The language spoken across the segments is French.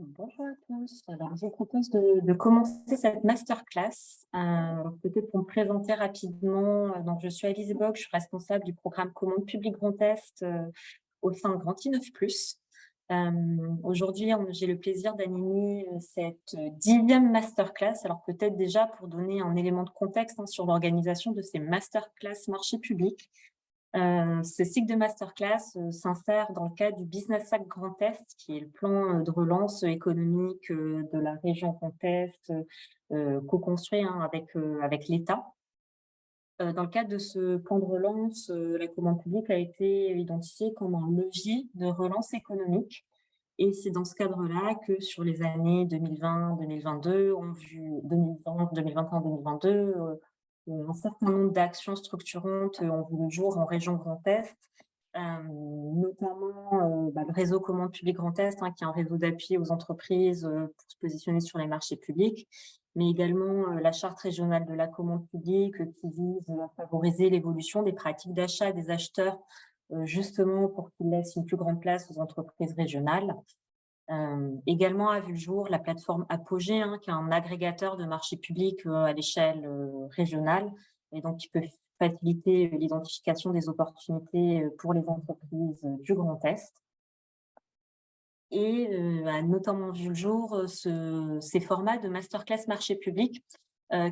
Bonjour à tous. Alors, je vous propose de commencer cette masterclass. Peut-être pour me présenter rapidement, donc je suis Alizée Bock, je suis responsable du programme Commande publique Grand Est au sein de Grand I9+. Aujourd'hui, j'ai le plaisir d'animer cette 10e masterclass. Alors peut-être déjà pour donner un élément de contexte sur l'organisation de ces masterclass marché public. Ce cycle de masterclass s'insère dans le cadre du Business Act Grand Est, qui est le plan de relance économique de la région Grand Est, co-construit avec l'État. Dans le cadre de ce plan de relance, la commande publique a été identifiée comme un levier de relance économique. Et c'est dans ce cadre-là que sur les années 2020-2022, 2021-2022, un certain nombre d'actions structurantes ont vu le jour en région Grand Est, notamment le réseau Commande publique Grand Est, qui est un réseau d'appui aux entreprises pour se positionner sur les marchés publics, mais également la charte régionale de la commande publique qui vise à favoriser l'évolution des pratiques d'achat des acheteurs, justement pour qu'ils laissent une plus grande place aux entreprises régionales. Également a vu le jour la plateforme Apogée, qui est un agrégateur de marchés publics à l'échelle régionale, et donc qui peut faciliter l'identification des opportunités pour les entreprises du Grand Est. Et a notamment vu le jour ces formats de masterclass marché public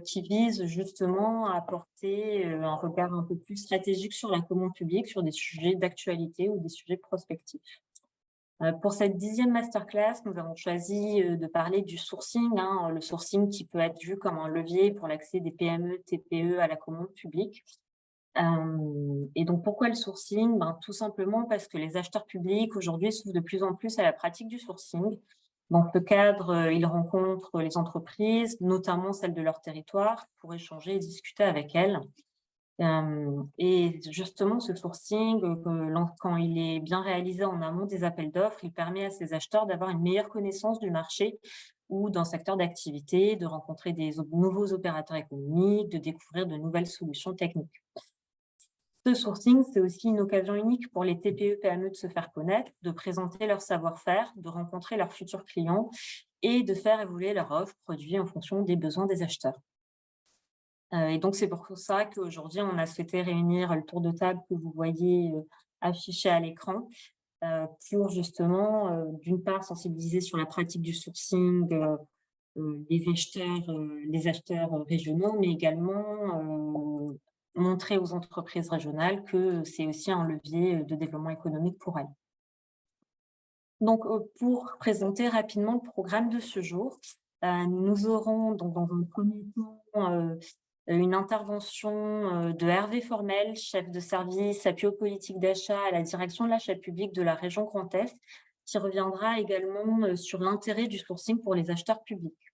qui visent justement à apporter un regard un peu plus stratégique sur la commande publique, sur des sujets d'actualité ou des sujets prospectifs. Pour cette 10e masterclass, nous avons choisi de parler du sourcing, le sourcing qui peut être vu comme un levier pour l'accès des PME, TPE à la commande publique. Et donc, pourquoi le sourcing? Tout simplement parce que les acheteurs publics, aujourd'hui, s'ouvrent de plus en plus à la pratique du sourcing. Dans ce cadre, ils rencontrent les entreprises, notamment celles de leur territoire, pour échanger et discuter avec elles. Et justement, ce sourcing, quand il est bien réalisé en amont des appels d'offres, il permet à ces acheteurs d'avoir une meilleure connaissance du marché ou d'un secteur d'activité, de rencontrer des nouveaux opérateurs économiques, de découvrir de nouvelles solutions techniques. Ce sourcing, c'est aussi une occasion unique pour les TPE-PME de se faire connaître, de présenter leur savoir-faire, de rencontrer leurs futurs clients et de faire évoluer leur offre produit en fonction des besoins des acheteurs. Et donc, c'est pour ça qu'aujourd'hui, on a souhaité réunir le tour de table que vous voyez affiché à l'écran pour justement, d'une part, sensibiliser sur la pratique du sourcing les acheteurs régionaux, mais également montrer aux entreprises régionales que c'est aussi un levier de développement économique pour elles. Donc, pour présenter rapidement le programme de ce jour, nous aurons donc dans un premier temps une intervention de Hervé Formel, chef de service appui aux politiques d'achat à la direction de l'achat public de la région Grand Est, qui reviendra également sur l'intérêt du sourcing pour les acheteurs publics.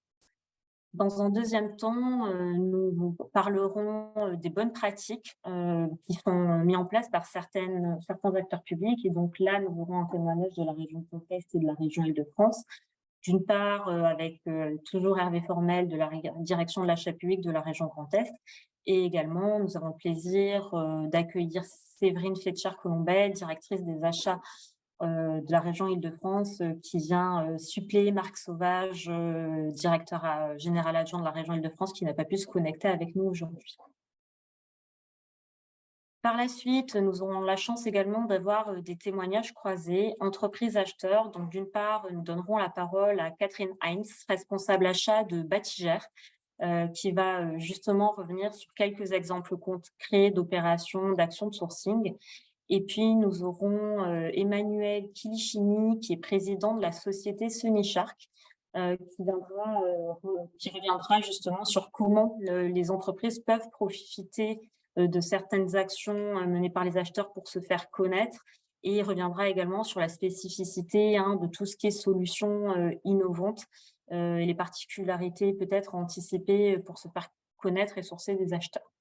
Dans un deuxième temps, nous parlerons des bonnes pratiques qui sont mises en place par certains acteurs publics. Et donc là, nous aurons un témoignage de la région Grand Est et de la région Île-de-France. D'une part, avec toujours Hervé Formel de la direction de l'achat public de la région Grand Est. Et également, nous avons le plaisir d'accueillir Séverine Fletcher-Colombel, directrice des achats de la région Île-de-France, qui vient suppléer Marc Sauvage, directeur général adjoint de la région Île-de-France, qui n'a pas pu se connecter avec nous aujourd'hui. Par la suite, nous aurons la chance également d'avoir des témoignages croisés, entreprises-acheteurs. Donc, d'une part, nous donnerons la parole à Catherine Heinz, responsable achat de Batigère, qui va justement revenir sur quelques exemples concrets d'opérations, d'actions de sourcing. Et puis, nous aurons Emmanuel Kilichini, qui est président de la société Sony-Shark, qui reviendra justement sur comment les entreprises peuvent profiter de certaines actions menées par les acheteurs pour se faire connaître, et il reviendra également sur la spécificité de tout ce qui est solutions innovantes et les particularités peut-être anticipées pour se faire connaître et sourcer des acheteurs.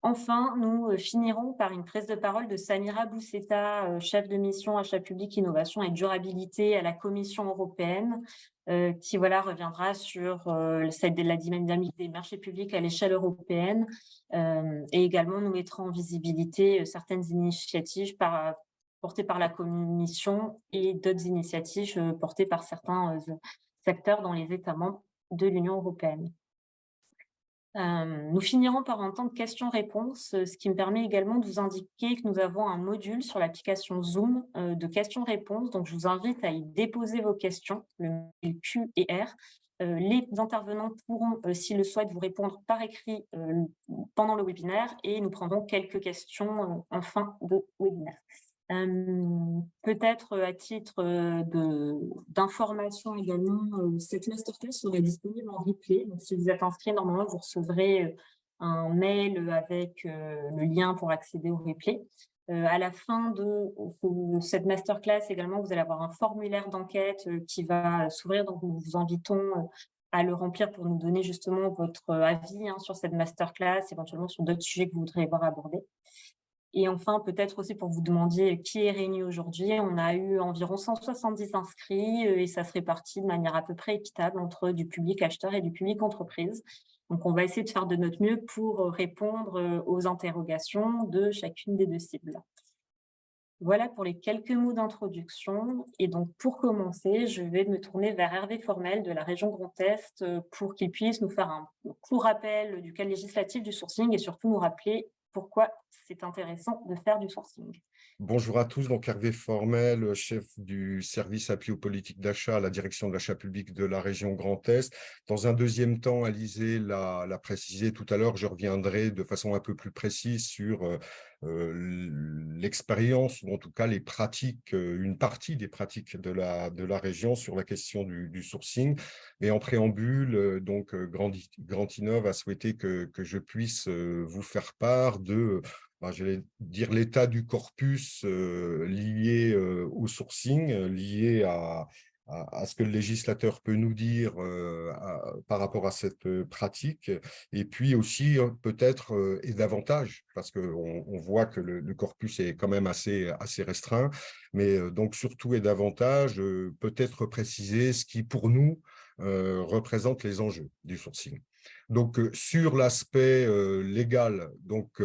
Enfin, nous finirons par une prise de parole de Samira Bousseta, chef de mission achat public, innovation et durabilité à la Commission européenne, qui reviendra sur la dynamique des marchés publics à l'échelle européenne, et également nous mettra en visibilité certaines initiatives portées par la Commission et d'autres initiatives portées par certains acteurs dans les États membres de l'Union européenne. Nous finirons par un temps de questions-réponses, ce qui me permet également de vous indiquer que nous avons un module sur l'application Zoom de questions-réponses. Donc, je vous invite à y déposer vos questions, le mail Q et R. Les intervenants pourront, s'ils le souhaitent, vous répondre par écrit pendant le webinaire et nous prendrons quelques questions en fin de webinaire. Peut-être à titre d'information également, cette masterclass sera disponible en replay. Donc, si vous êtes inscrit, normalement, vous recevrez un mail avec le lien pour accéder au replay. À la fin de cette masterclass également, vous allez avoir un formulaire d'enquête qui va s'ouvrir. Donc, nous vous invitons à le remplir pour nous donner justement votre avis sur cette masterclass, éventuellement sur d'autres sujets que vous voudrez voir abordés. Et enfin, peut-être aussi pour vous demander qui est réuni aujourd'hui, on a eu environ 170 inscrits et ça se répartit de manière à peu près équitable entre du public acheteur et du public entreprise. Donc, on va essayer de faire de notre mieux pour répondre aux interrogations de chacune des deux cibles. Voilà pour les quelques mots d'introduction. Et donc, pour commencer, je vais me tourner vers Hervé Formel de la région Grand Est pour qu'il puisse nous faire un court rappel du cadre législatif du sourcing et surtout nous rappeler pourquoi c'est intéressant de faire du sourcing. Bonjour à tous, donc Hervé Formel, chef du service appui aux politiques d'achat à la direction de l'achat public de la région Grand Est. Dans un deuxième temps, Alizé l'a précisé tout à l'heure, je reviendrai de façon un peu plus précise sur l'expérience, ou en tout cas les pratiques, une partie des pratiques de la région sur la question du sourcing. Mais en préambule, donc Grand Innov a souhaité que je puisse vous faire part de j'allais dire l'état du corpus lié au sourcing, lié à ce que le législateur peut nous dire par rapport à cette pratique, et puis aussi peut-être et davantage, parce qu'on voit que le corpus est quand même assez restreint, mais donc surtout et davantage, peut-être préciser ce qui pour nous représente les enjeux du sourcing. Donc, sur l'aspect légal, donc,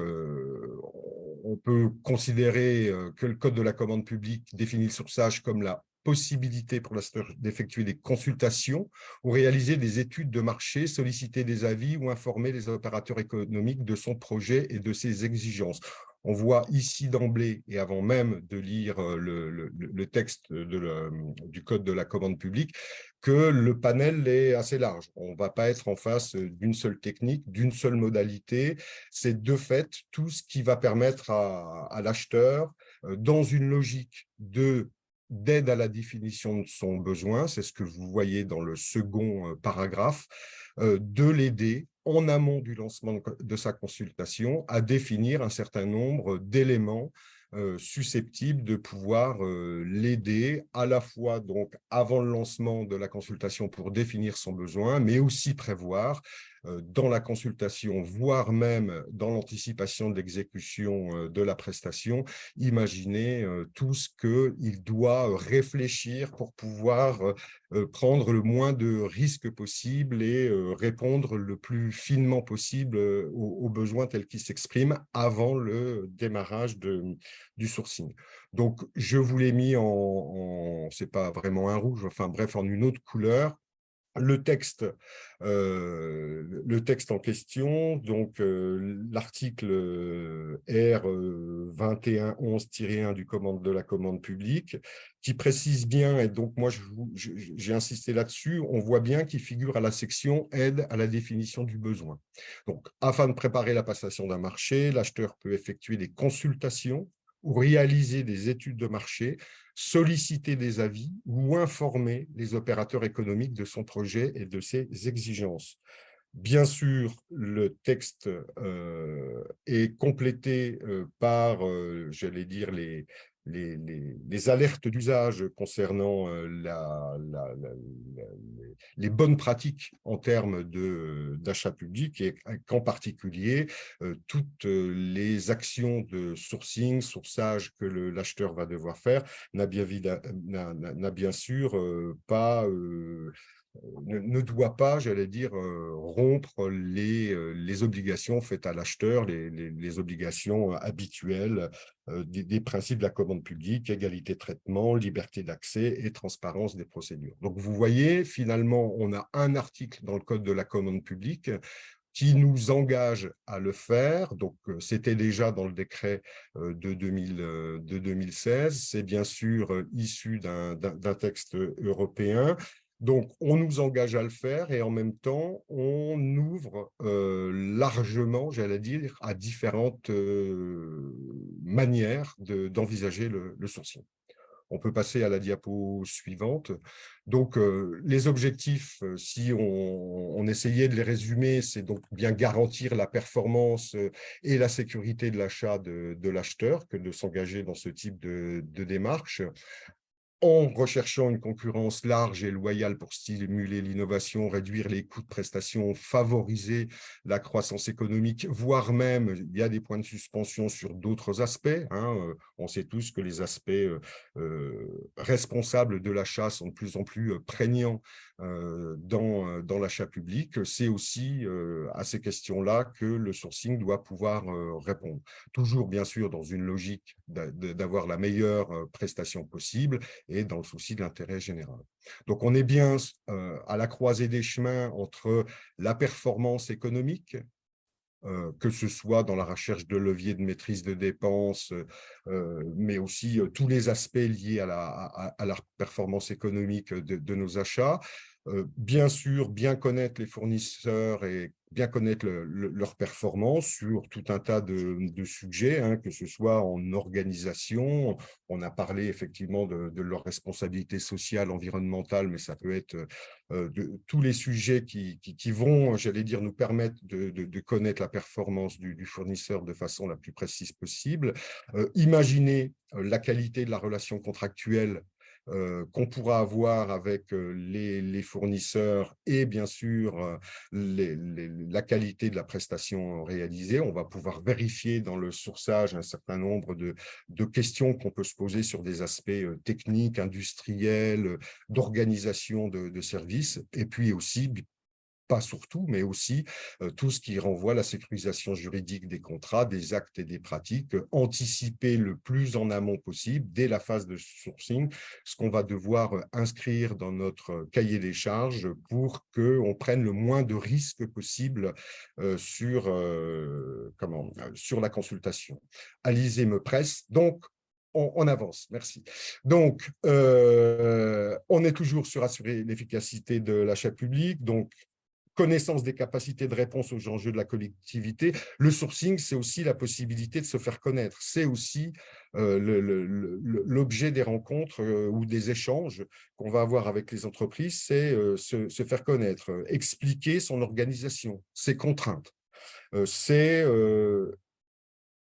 on peut considérer que le Code de la commande publique définit le sourçage comme la possibilité pour l'acheteur d'effectuer des consultations ou réaliser des études de marché, solliciter des avis ou informer les opérateurs économiques de son projet et de ses exigences. On voit ici d'emblée, et avant même de lire le texte du Code de la commande publique, que le panel est assez large. On ne va pas être en face d'une seule technique, d'une seule modalité. C'est de fait tout ce qui va permettre à l'acheteur, dans une logique d'aide à la définition de son besoin, c'est ce que vous voyez dans le second paragraphe, de l'aider en amont du lancement de sa consultation à définir un certain nombre d'éléments susceptibles de pouvoir l'aider à la fois donc avant le lancement de la consultation pour définir son besoin, mais aussi prévoir dans la consultation, voire même dans l'anticipation de l'exécution de la prestation, imaginer tout ce qu'il doit réfléchir pour pouvoir prendre le moins de risques possible et répondre le plus finement possible aux besoins tels qu'ils s'expriment avant le démarrage du sourcing. Donc, je vous l'ai mis c'est pas vraiment un rouge, enfin bref, en une autre couleur. Le texte en question, donc l'article R 2111-1 de la commande publique, qui précise bien, et donc moi j'ai insisté là-dessus, on voit bien qu'il figure à la section aide à la définition du besoin. Donc, afin de préparer la passation d'un marché, l'acheteur peut effectuer des consultations ou réaliser des études de marché, solliciter des avis ou informer les opérateurs économiques de son projet et de ses exigences. Bien sûr, le texte est complété par, j'allais dire, les alertes d'usage concernant les bonnes pratiques en termes d'achat public et qu'en particulier, toutes les actions de sourcing, sourçage que l'acheteur va devoir faire n'a bien sûr pas ne doit pas, j'allais dire, rompre les obligations faites à l'acheteur, les obligations habituelles des principes de la commande publique, égalité de traitement, liberté d'accès et transparence des procédures. Donc, vous voyez, finalement, on a un article dans le Code de la commande publique qui nous engage à le faire. Donc, c'était déjà dans le décret de 2016. C'est bien sûr issu d'un texte européen. Donc, on nous engage à le faire et en même temps, on ouvre largement, j'allais dire, à différentes manières d'envisager le sourcing. On peut passer à la diapo suivante. Donc, les objectifs, si on essayait de les résumer, c'est donc bien garantir la performance et la sécurité de l'achat de l'acheteur que de s'engager dans ce type de démarche en recherchant une concurrence large et loyale pour stimuler l'innovation, réduire les coûts de prestation, favoriser la croissance économique, voire même, il y a des points de suspension sur d'autres aspects. On sait tous que les aspects responsables de l'achat sont de plus en plus prégnants dans l'achat public. C'est aussi à ces questions-là que le sourcing doit pouvoir répondre. Toujours, bien sûr, dans une logique d'avoir la meilleure prestation possible, et dans le souci de l'intérêt général. Donc, on est bien à la croisée des chemins entre la performance économique, que ce soit dans la recherche de leviers de maîtrise de dépenses, mais aussi tous les aspects liés à la performance économique de nos achats. Bien sûr, bien connaître les fournisseurs et bien connaître leur performance sur tout un tas de sujets, que ce soit en organisation. On a parlé effectivement de leur responsabilité sociale, environnementale, mais ça peut être de tous les sujets qui vont, j'allais dire, nous permettre de connaître la performance du fournisseur de façon la plus précise possible. Imaginer la qualité de la relation contractuelle qu'on pourra avoir avec les fournisseurs et bien sûr la qualité de la prestation réalisée. On va pouvoir vérifier dans le sourçage un certain nombre de questions qu'on peut se poser sur des aspects techniques, industriels, d'organisation de services, et puis aussi pas surtout, mais aussi tout ce qui renvoie à la sécurisation juridique des contrats, des actes et des pratiques, anticiper le plus en amont possible, dès la phase de sourcing, ce qu'on va devoir inscrire dans notre cahier des charges pour qu'on prenne le moins de risques possible sur la consultation. Alizé me presse, donc on avance, merci. Donc, on est toujours sur assurer l'efficacité de l'achat public, donc connaissance des capacités de réponse aux enjeux de la collectivité. Le sourcing, c'est aussi la possibilité de se faire connaître. C'est aussi l'objet des rencontres ou des échanges qu'on va avoir avec les entreprises, c'est se faire connaître, expliquer son organisation, ses contraintes. C'est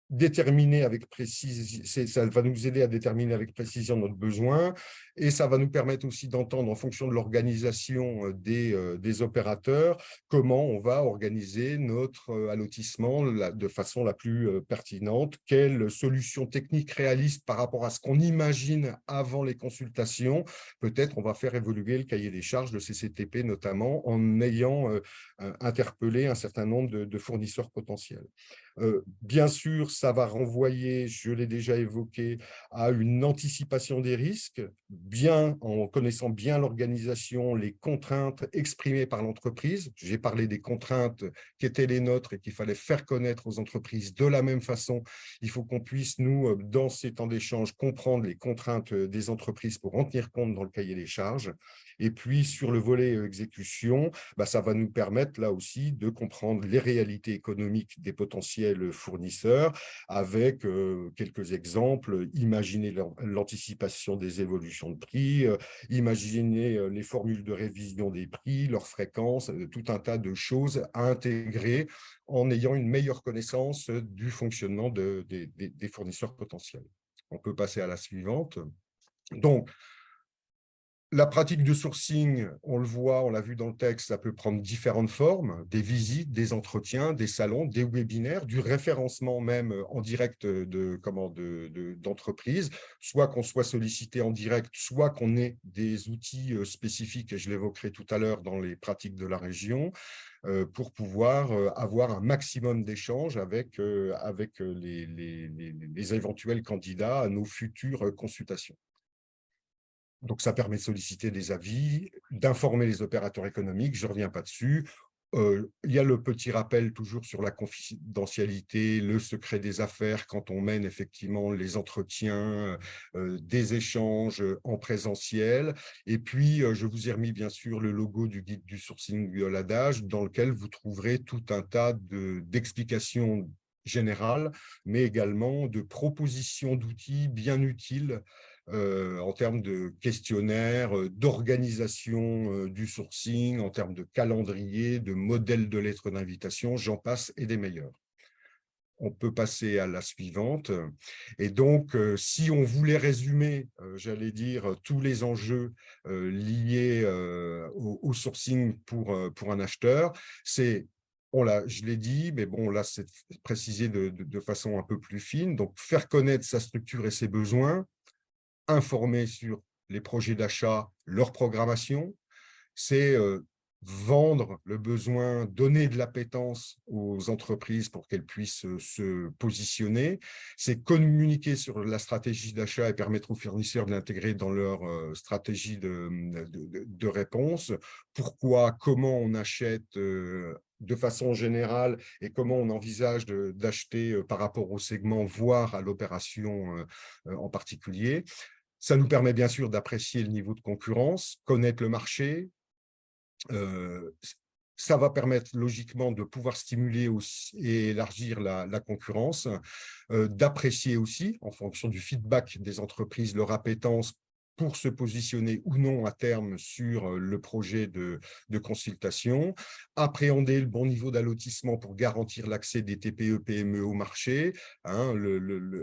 déterminer avec précision, ça va nous aider à déterminer avec précision notre besoin et ça va nous permettre aussi d'entendre en fonction de l'organisation des opérateurs comment on va organiser notre allotissement de façon la plus pertinente, quelle solution technique réaliste par rapport à ce qu'on imagine avant les consultations. Peut-être on va faire évoluer le cahier des charges de CCTP notamment en ayant interpellé un certain nombre de fournisseurs potentiels. Bien sûr, ça va renvoyer, je l'ai déjà évoqué, à une anticipation des risques, bien en connaissant bien l'organisation, les contraintes exprimées par l'entreprise. J'ai parlé des contraintes qui étaient les nôtres et qu'il fallait faire connaître aux entreprises de la même façon. Il faut qu'on puisse, nous, dans ces temps d'échange, comprendre les contraintes des entreprises pour en tenir compte dans le cahier des charges. Et puis, sur le volet exécution, ça va nous permettre, là aussi, de comprendre les réalités économiques des potentiels fournisseurs avec quelques exemples. Imaginer l'anticipation des évolutions de prix, imaginer les formules de révision des prix, leurs fréquences, tout un tas de choses à intégrer en ayant une meilleure connaissance du fonctionnement des fournisseurs potentiels. On peut passer à la suivante. Donc, La pratique de sourcing, on le voit, on l'a vu dans le texte, ça peut prendre différentes formes, des visites, des entretiens, des salons, des webinaires, du référencement même en direct d'entreprise, soit qu'on soit sollicité en direct, soit qu'on ait des outils spécifiques, et je l'évoquerai tout à l'heure dans les pratiques de la région, pour pouvoir avoir un maximum d'échanges avec les éventuels candidats à nos futures consultations. Donc, ça permet de solliciter des avis, d'informer les opérateurs économiques, je ne reviens pas dessus. Il y a le petit rappel toujours sur la confidentialité, le secret des affaires quand on mène effectivement les entretiens, des échanges en présentiel. Et puis, je vous ai remis bien sûr le logo du guide du sourcing L'Adage dans lequel vous trouverez tout un tas d'explications générales, mais également de propositions d'outils bien utiles en termes de questionnaire, d'organisation du sourcing, en termes de calendrier, de modèle de lettres d'invitation, j'en passe et des meilleurs. On peut passer à la suivante. Et donc, si on voulait résumer, j'allais dire, tous les enjeux liés au sourcing pour un acheteur, c'est, je l'ai dit, mais bon, là, c'est précisé de façon un peu plus fine. Donc, faire connaître sa structure et ses besoins, informer sur les projets d'achat, leur programmation, c'est vendre le besoin, donner de l'appétence aux entreprises pour qu'elles puissent se positionner, c'est communiquer sur la stratégie d'achat et permettre aux fournisseurs de l'intégrer dans leur stratégie de réponse. Pourquoi, comment on achète de façon générale et comment on envisage d'acheter par rapport au segment, voire à l'opération en particulier. Ça nous permet bien sûr d'apprécier le niveau de concurrence, connaître le marché. Ça va permettre logiquement de pouvoir stimuler aussi et élargir la concurrence, d'apprécier aussi, en fonction du feedback des entreprises, leur appétence pour se positionner ou non à terme sur le projet de consultation, appréhender le bon niveau d'allotissement pour garantir l'accès des TPE-PME au marché. Hein,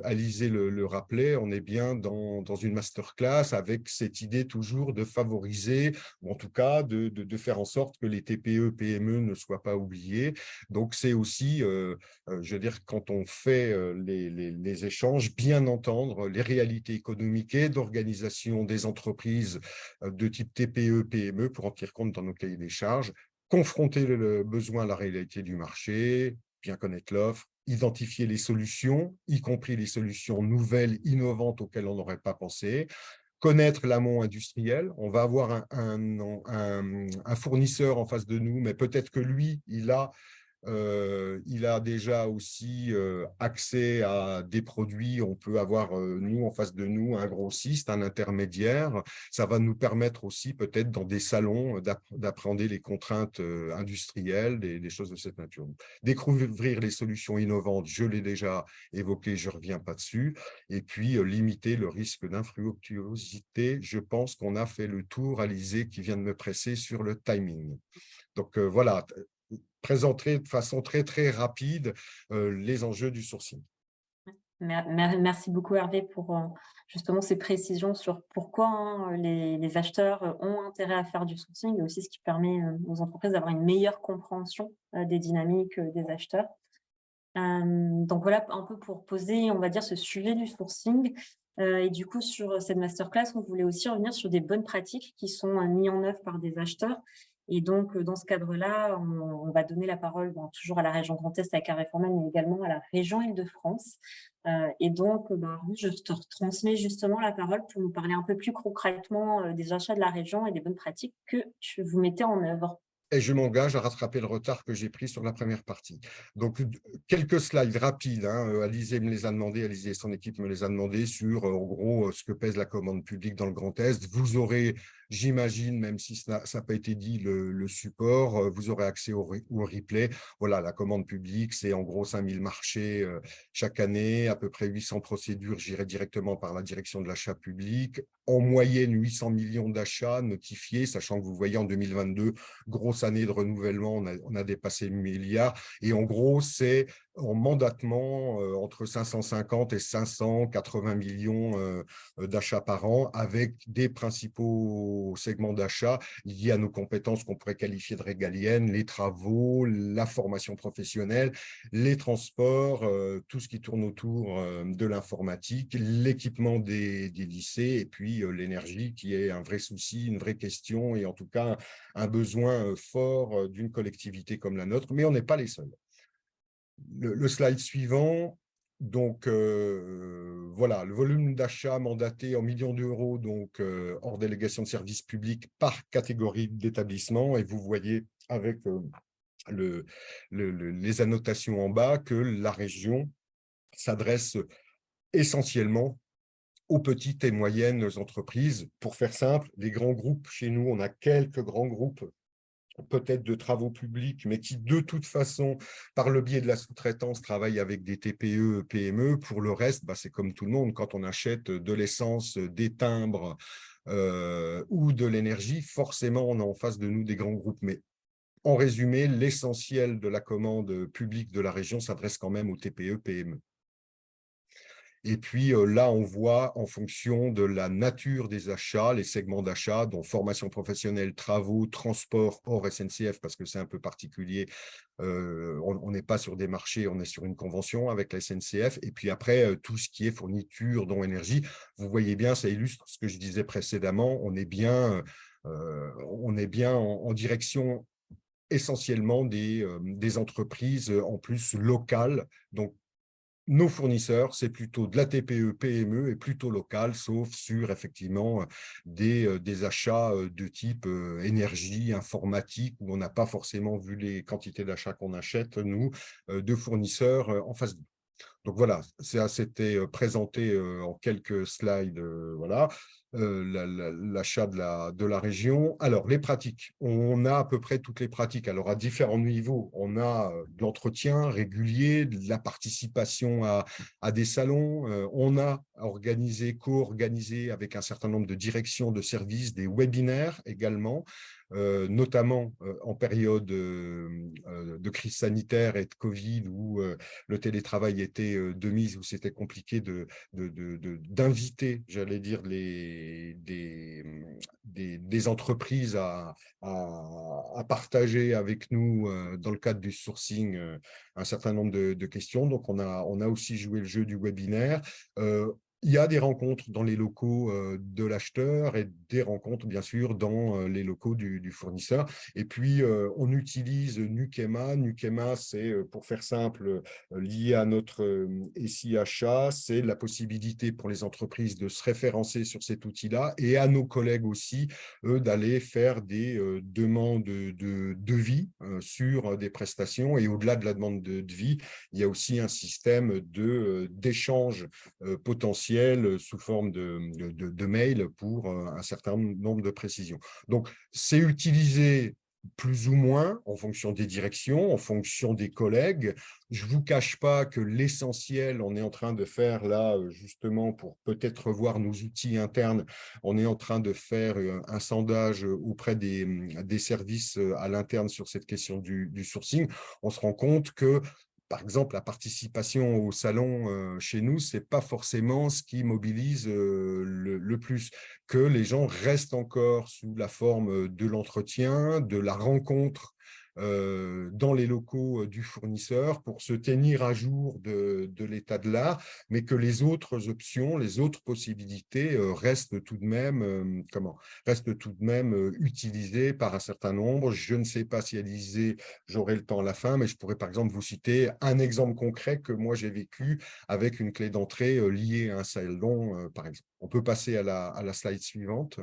Alizé le rappelait, on est bien dans une masterclass avec cette idée toujours de favoriser, ou en tout cas de faire en sorte que les TPE-PME ne soient pas oubliés. Donc, c'est aussi, je veux dire, quand on fait les échanges, bien entendre les réalités économiques et d'organisation des entreprises de type TPE, PME pour en tenir compte dans nos cahiers des charges, confronter le besoin à la réalité du marché, bien connaître l'offre, identifier les solutions, y compris les solutions nouvelles, innovantes auxquelles on n'aurait pas pensé, connaître l'amont industriel. On va avoir un fournisseur en face de nous, mais peut-être que lui, il a déjà aussi accès à des produits. On peut avoir, nous, en face de nous, un grossiste, un intermédiaire. Ça va nous permettre aussi, peut-être, dans des salons, d'appréhender les contraintes industrielles, des choses de cette nature. Découvrir les solutions innovantes, je l'ai déjà évoqué, je ne reviens pas dessus. Et puis, limiter le risque d'infructuosité. Je pense qu'on a fait le tour, Alizé, qui vient de me presser sur le timing. Donc, voilà, présenter de façon très, très rapide les enjeux du sourcing. Merci beaucoup Hervé pour justement ces précisions sur pourquoi les acheteurs ont intérêt à faire du sourcing et aussi ce qui permet aux entreprises d'avoir une meilleure compréhension des dynamiques des acheteurs. Donc voilà un peu pour poser, on va dire, ce sujet du sourcing. Et du coup, sur cette masterclass, on voulait aussi revenir sur des bonnes pratiques qui sont mises en œuvre par des acheteurs. Et donc, dans ce cadre-là, on va donner la parole toujours à la région Grand Est avec Carré Formal, mais également à la région Île-de-France. Et donc, je te transmets justement la parole pour nous parler un peu plus concrètement des achats de la région et des bonnes pratiques que vous mettez en œuvre. Et je m'engage à rattraper le retard que j'ai pris sur la première partie. Donc, quelques slides rapides. Alizé me les a demandé, Alizé et son équipe me les a demandé sur, en gros, ce que pèse la commande publique dans le Grand Est. Vous aurez, j'imagine, même si ça n'a pas été dit, le support, vous aurez accès au replay. Voilà, la commande publique, c'est en gros 5000 marchés chaque année, à peu près 800 procédures gérées directement par la direction de l'achat public. En moyenne, 800 millions d'achats notifiés, sachant que vous voyez en 2022, grosse année de renouvellement, on a dépassé le milliard. Et en gros, c'est en mandatement entre 550 et 580 millions d'achats par an, avec des principaux segments d'achat liés à nos compétences qu'on pourrait qualifier de régaliennes, les travaux, la formation professionnelle, les transports, tout ce qui tourne autour de l'informatique, l'équipement des lycées, et puis l'énergie qui est un vrai souci, une vraie question, et en tout cas un besoin fort d'une collectivité comme la nôtre, mais on n'est pas les seuls. Le slide suivant, donc voilà, le volume d'achat mandaté en millions d'euros, donc hors délégation de services publics par catégorie d'établissement, et vous voyez avec les annotations en bas que la région s'adresse essentiellement aux petites et moyennes entreprises. Pour faire simple, les grands groupes, chez nous, on a quelques grands groupes peut-être de travaux publics, mais qui de toute façon, par le biais de la sous-traitance, travaillent avec des TPE, PME. Pour le reste, c'est comme tout le monde, quand on achète de l'essence, des timbres ou de l'énergie, forcément, on a en face de nous des grands groupes. Mais en résumé, l'essentiel de la commande publique de la région s'adresse quand même aux TPE, PME. Et puis là, on voit en fonction de la nature des achats, les segments d'achat, dont formation professionnelle, travaux, transport hors SNCF, parce que c'est un peu particulier. On n'est pas sur des marchés, on est sur une convention avec la SNCF. Et puis après, tout ce qui est fourniture, dont énergie, vous voyez bien, ça illustre ce que je disais précédemment. On est bien en direction essentiellement des entreprises en plus locales. Donc, nos fournisseurs, c'est plutôt de la TPE, PME et plutôt local, sauf sur effectivement des achats de type énergie, informatique, où on n'a pas forcément vu les quantités d'achats qu'on achète, nous, de fournisseurs en face. Donc voilà, ça s'était présenté en quelques slides, voilà, l'achat de la région. Alors, les pratiques, on a à peu près toutes les pratiques. Alors, à différents niveaux, on a de l'entretien régulier, de la participation à des salons. On a organisé, co-organisé avec un certain nombre de directions de services, des webinaires également. Notamment en période de crise sanitaire et de Covid, où le télétravail était de mise, où c'était compliqué d'inviter, j'allais dire, des entreprises à partager avec nous, dans le cadre du sourcing, un certain nombre de questions. Donc, on a aussi joué le jeu du webinaire. Il y a des rencontres dans les locaux de l'acheteur et des rencontres, bien sûr, dans les locaux du fournisseur. Et puis, on utilise Nukema. Nukema, c'est, pour faire simple, lié à notre SI achat, c'est la possibilité pour les entreprises de se référencer sur cet outil-là, et à nos collègues aussi, eux, d'aller faire des demandes de devis sur des prestations. Et au-delà de la demande de devis, il y a aussi un système d'échange potentiel sous forme de mail pour un certain nombre de précisions. Donc, c'est utilisé plus ou moins en fonction des directions, en fonction des collègues. Je ne vous cache pas que l'essentiel, on est en train de faire là, justement, pour peut-être revoir nos outils internes, on est en train de faire un sondage auprès des services à l'interne sur cette question du sourcing. On se rend compte que par exemple, la participation au salon chez nous, ce n'est pas forcément ce qui mobilise le plus. Que les gens restent encore sous la forme de l'entretien, de la rencontre dans les locaux du fournisseur pour se tenir à jour de l'état de l'art, mais que les autres options, les autres possibilités restent tout de même, utilisées par un certain nombre. Je ne sais pas si Alizé, j'aurai le temps à la fin, mais je pourrais par exemple vous citer un exemple concret que moi j'ai vécu avec une clé d'entrée liée à un salon, par exemple. On peut passer à la slide suivante.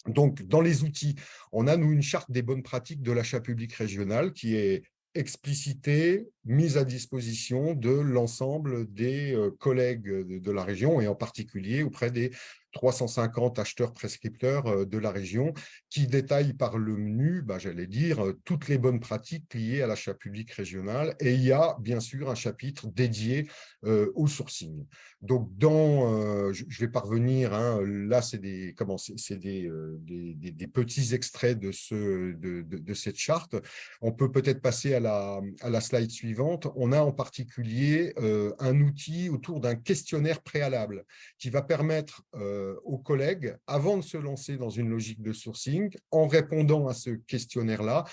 Donc, dans les outils, on a, nous, une charte des bonnes pratiques de l'achat public régional qui est explicitée, mise à disposition de l'ensemble des collègues de la région, et en particulier auprès des 350 acheteurs-prescripteurs de la région qui détaillent par le menu, j'allais dire, toutes les bonnes pratiques liées à l'achat public régional. Et il y a bien sûr un chapitre dédié au sourcing. Donc, je vais parvenir, hein, là, c'est des petits extraits de cette charte. On peut peut-être passer à la slide suivante. On a en particulier un outil autour d'un questionnaire préalable qui va permettre aux collègues, avant de se lancer dans une logique de sourcing, en répondant à ce questionnaire-là,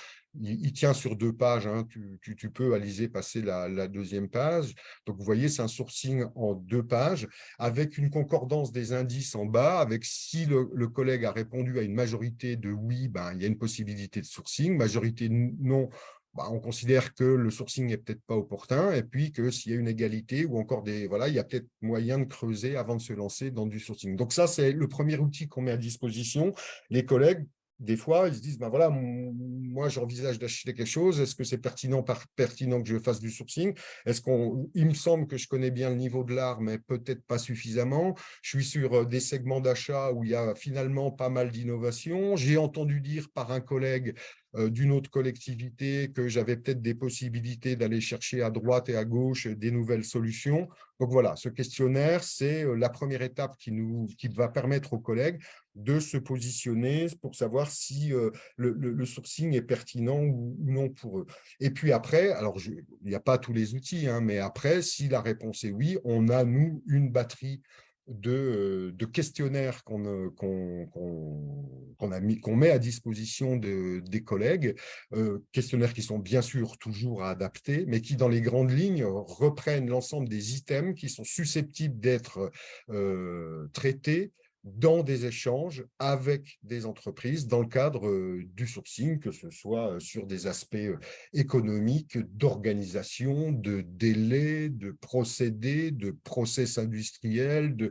il tient sur 2 pages, hein, tu peux, Alizé, passer la deuxième page. Donc, vous voyez, c'est un sourcing en 2 pages, avec une concordance des indices en bas, avec si le collègue a répondu à une majorité de oui, il y a une possibilité de sourcing, majorité non, on considère que le sourcing n'est peut-être pas opportun, et puis que s'il y a une égalité ou encore voilà, il y a peut-être moyen de creuser avant de se lancer dans du sourcing. Donc ça, c'est le premier outil qu'on met à disposition. Les collègues, des fois, ils se disent, voilà, moi, j'envisage d'acheter quelque chose. Est-ce que c'est pertinent que je fasse du sourcing? Il me semble que je connais bien le niveau de l'art, mais peut-être pas suffisamment. Je suis sur des segments d'achat où il y a finalement pas mal d'innovation. J'ai entendu dire par un collègue d'une autre collectivité que j'avais peut-être des possibilités d'aller chercher à droite et à gauche des nouvelles solutions. Donc voilà, ce questionnaire, c'est la première étape qui va permettre aux collègues de se positionner pour savoir si le sourcing est pertinent ou non pour eux. Et puis après, alors il n'y a pas tous les outils, hein, mais après, si la réponse est oui, on a, nous, une batterie de questionnaires qu'on met à disposition des collègues, questionnaires qui sont bien sûr toujours à adapter, mais qui, dans les grandes lignes, reprennent l'ensemble des items qui sont susceptibles d'être traités dans des échanges avec des entreprises dans le cadre du sourcing, que ce soit sur des aspects économiques, d'organisation, de délais, de procédés, de process industriels, de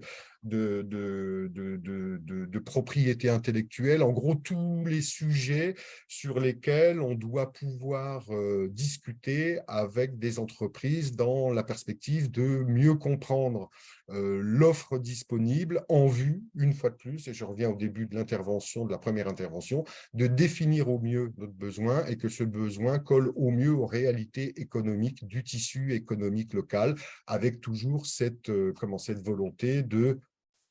propriété intellectuelle, en gros tous les sujets sur lesquels on doit pouvoir discuter avec des entreprises dans la perspective de mieux comprendre l'offre disponible en vue, une fois de plus, et je reviens au début de l'intervention, de la première intervention, de définir au mieux notre besoin et que ce besoin colle au mieux aux réalités économiques du tissu économique local, avec toujours cette volonté de,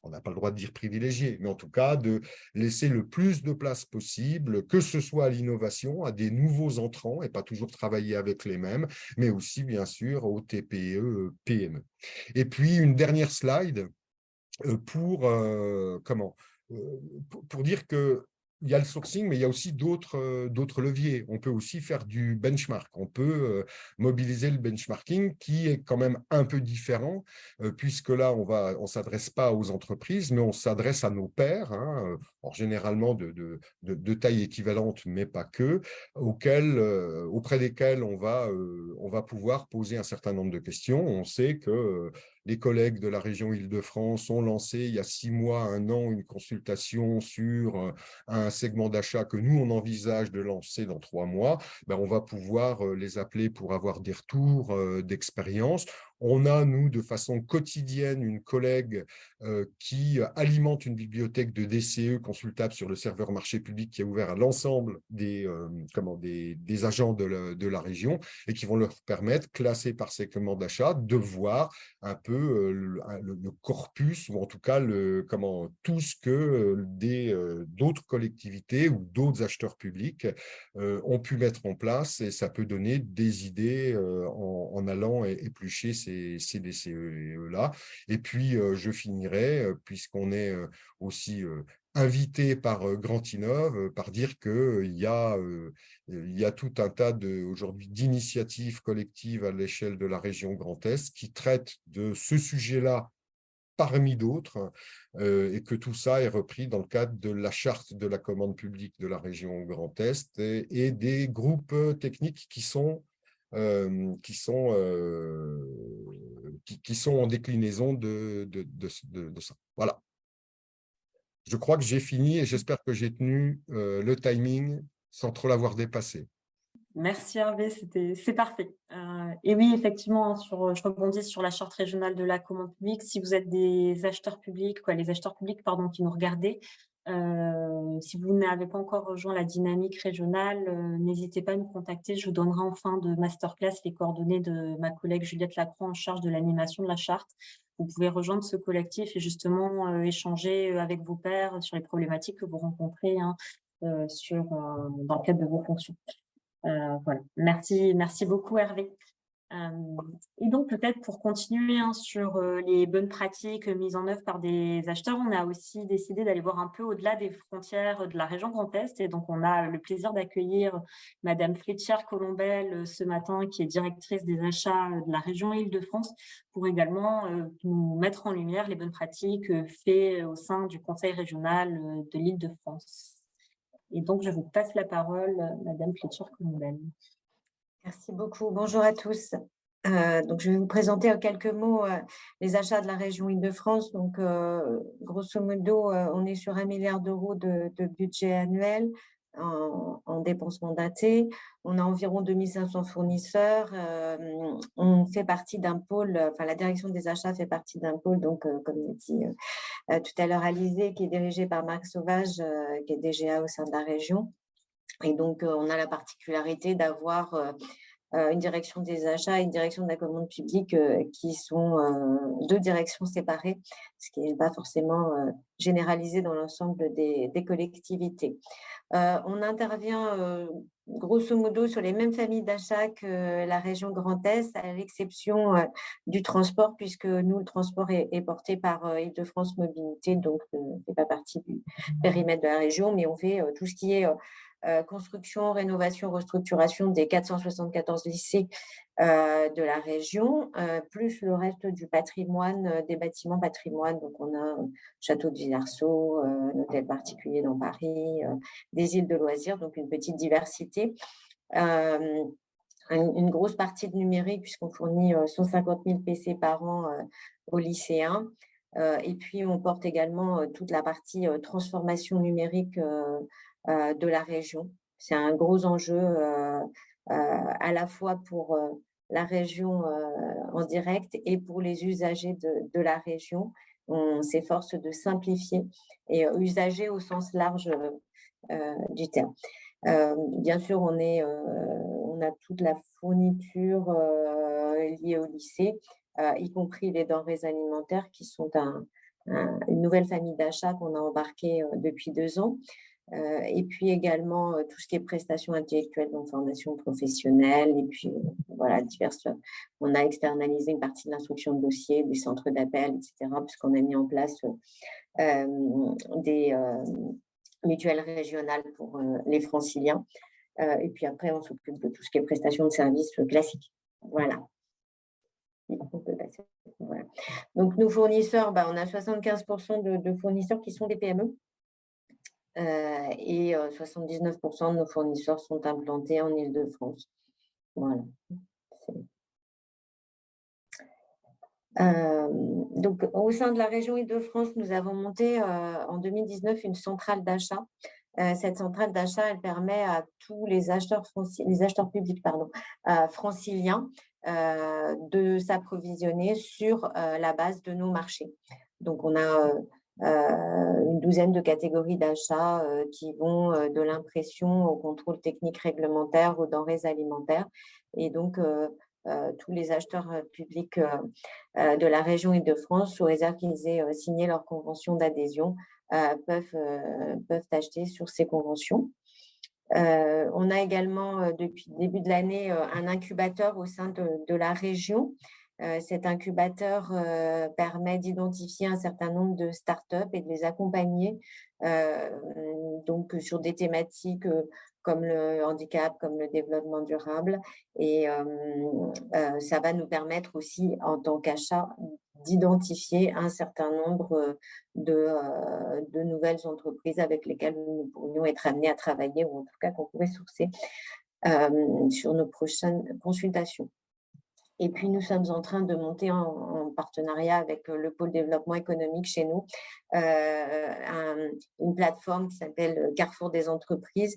on n'a pas le droit de dire privilégié, mais en tout cas de laisser le plus de place possible, que ce soit à l'innovation, à des nouveaux entrants, et pas toujours travailler avec les mêmes, mais aussi bien sûr aux TPE, PME. Et puis une dernière slide pour dire que il y a le sourcing, mais il y a aussi d'autres leviers. On peut aussi faire du benchmark. On peut mobiliser le benchmarking qui est quand même un peu différent, puisque là, on s'adresse pas aux entreprises, mais on s'adresse à nos pairs, hein, généralement de taille équivalente, mais pas que, auprès desquels on va pouvoir poser un certain nombre de questions. On sait que les collègues de la région Île-de-France ont lancé il y a 6 mois, 1 an, une consultation sur un segment d'achat que nous, on envisage de lancer dans 3 mois. On va pouvoir les appeler pour avoir des retours d'expérience. On a, nous, de façon quotidienne, une collègue qui alimente une bibliothèque de DCE consultable sur le serveur marché public qui est ouvert à l'ensemble des agents de la région et qui vont leur permettre, classés par segment d'achat, de voir un peu le corpus, ou en tout cas tout ce que d'autres collectivités ou d'autres acheteurs publics ont pu mettre en place, et ça peut donner des idées en allant éplucher ces DCE-là. Et puis, je finirai, puisqu'on est aussi invité par Grand Innov, par dire qu'il y a tout un tas aujourd'hui d'initiatives collectives à l'échelle de la région Grand Est qui traitent de ce sujet-là parmi d'autres, et que tout ça est repris dans le cadre de la charte de la commande publique de la région Grand Est et des groupes techniques qui sont en déclinaison de ça. Voilà. Je crois que j'ai fini et j'espère que j'ai tenu le timing sans trop l'avoir dépassé. Merci Hervé, c'est parfait. Et oui, effectivement, je rebondis sur la charte régionale de la commande publique. Si vous êtes des acheteurs publics, quoi, les acheteurs publics, pardon, qui nous regardez, si vous n'avez pas encore rejoint la dynamique régionale, n'hésitez pas à nous contacter. Je vous donnerai en fin de masterclass les coordonnées de ma collègue Juliette Lacroix en charge de l'animation de la charte. Vous pouvez rejoindre ce collectif et justement échanger avec vos pairs sur les problématiques que vous rencontrez, hein, dans le cadre de vos fonctions. Voilà. Merci beaucoup Hervé. Et donc peut-être pour continuer, hein, sur les bonnes pratiques mises en œuvre par des acheteurs, on a aussi décidé d'aller voir un peu au-delà des frontières de la région Grand Est. Et donc on a le plaisir d'accueillir Madame Fletcher Colombel ce matin, qui est directrice des achats de la région Île-de-France, pour également nous mettre en lumière les bonnes pratiques faites au sein du Conseil régional de l'Île-de-France. Et donc, je vous passe la parole, Madame Fletcher Colombel. Merci beaucoup. Bonjour à tous. Donc, je vais vous présenter en quelques mots les achats de la région Île-de-France. Donc, grosso modo, on est sur 1 milliard d'euros de budget annuel en dépenses mandatées. On a environ 2500 fournisseurs. On fait partie d'un pôle, enfin, la direction des achats fait partie d'un pôle, donc, comme l'a dit tout à l'heure Alizé, qui est dirigé par Marc Sauvage, qui est DGA au sein de la région. Et donc, on a la particularité d'avoir une direction des achats et une direction de la commande publique qui sont deux directions séparées, ce qui n'est pas forcément généralisé dans l'ensemble des collectivités. On intervient grosso modo sur les mêmes familles d'achats que la région Grand Est, à l'exception du transport, puisque nous, le transport est porté par Île-de-France Mobilité, donc ne fait pas partie du périmètre de la région, mais on fait tout ce qui est construction, rénovation, restructuration des 474 lycées de la région, plus le reste du patrimoine, des bâtiments patrimoine. Donc, on a un château de Villarceau, un hôtel particulier dans Paris, des îles de loisirs, donc une petite diversité. Une grosse partie de numérique, puisqu'on fournit 150 000 PC par an aux lycéens. Et puis, on porte également toute la partie transformation numérique de la région. C'est un gros enjeu à la fois pour la région en direct et pour les usagers de la région. On s'efforce de simplifier et usagers au sens large du terme. Bien sûr, on a toute la fourniture liée au lycée, y compris les denrées alimentaires qui sont une nouvelle famille d'achat qu'on a embarquée depuis 2 ans. Et puis également tout ce qui est prestations intellectuelles, donc formation professionnelle, et puis voilà, diverses. On a externalisé une partie de l'instruction de dossier, des centres d'appel, etc., puisqu'on a mis en place des mutuelles régionales pour les franciliens. Et puis après, on s'occupe de tout ce qui est prestations de services classiques. Voilà. On peut passer. Voilà. Donc, nos fournisseurs, on a 75% de fournisseurs qui sont des PME. Et 79% de nos fournisseurs sont implantés en Île-de-France. Voilà. Donc, au sein de la région Île-de-France, nous avons monté en 2019 une centrale d'achat. Cette centrale d'achat, elle permet à tous les acheteurs publics franciliens de s'approvisionner sur la base de nos marchés. Donc, on a une douzaine de catégories d'achats qui vont de l'impression au contrôle technique réglementaire aux denrées alimentaires. Et donc, tous les acheteurs publics de la région Île-de-France, sous réserve qu'ils aient signé leur convention d'adhésion, peuvent acheter sur ces conventions. On a également, depuis le début de l'année, un incubateur au sein de la région. Cet incubateur permet d'identifier un certain nombre de startups et de les accompagner donc sur des thématiques comme le handicap, comme le développement durable. Et ça va nous permettre aussi, en tant qu'achat, d'identifier un certain nombre de nouvelles entreprises avec lesquelles nous pourrions être amenés à travailler, ou en tout cas qu'on pourrait sourcer sur nos prochaines consultations. Et puis, nous sommes en train de monter en partenariat avec le pôle développement économique chez nous, une plateforme qui s'appelle Carrefour des entreprises,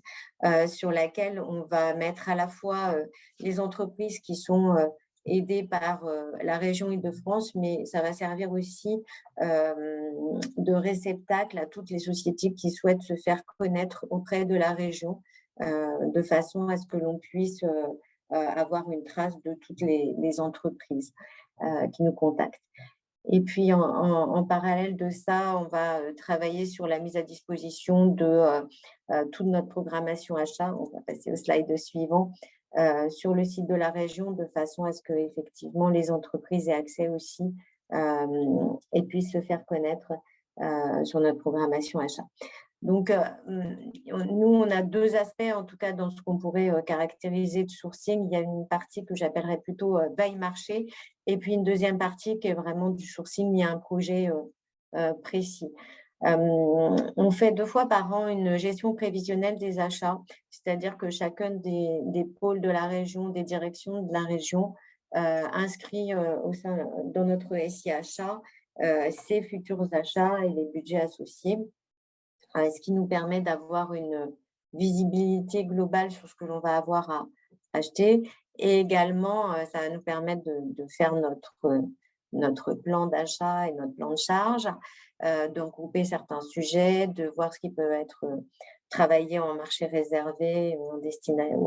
sur laquelle on va mettre à la fois les entreprises qui sont aidées par la région Île-de-France, mais ça va servir aussi de réceptacle à toutes les sociétés qui souhaitent se faire connaître auprès de la région, de façon à ce que l'on puisse avoir une trace de toutes les entreprises qui nous contactent. Et puis, en parallèle de ça, on va travailler sur la mise à disposition de toute notre programmation achat. On va passer au slide suivant, sur le site de la région, de façon à ce que effectivement les entreprises aient accès aussi et puissent se faire connaître sur notre programmation achat. Donc, nous, on a deux aspects, en tout cas, dans ce qu'on pourrait caractériser de sourcing. Il y a une partie que j'appellerais plutôt veille marché, et puis une deuxième partie qui est vraiment du sourcing. Il y a un projet précis. On fait 2 fois par an une gestion prévisionnelle des achats, c'est-à-dire que chacun des pôles de la région, des directions de la région, inscrit dans notre SI achat ses futurs achats et les budgets associés. Ce qui nous permet d'avoir une visibilité globale sur ce que l'on va avoir à acheter. Et également, ça va nous permettre de faire notre plan d'achat et notre plan de charge, de regrouper certains sujets, de voir ce qui peut être travaillé en marché réservé ou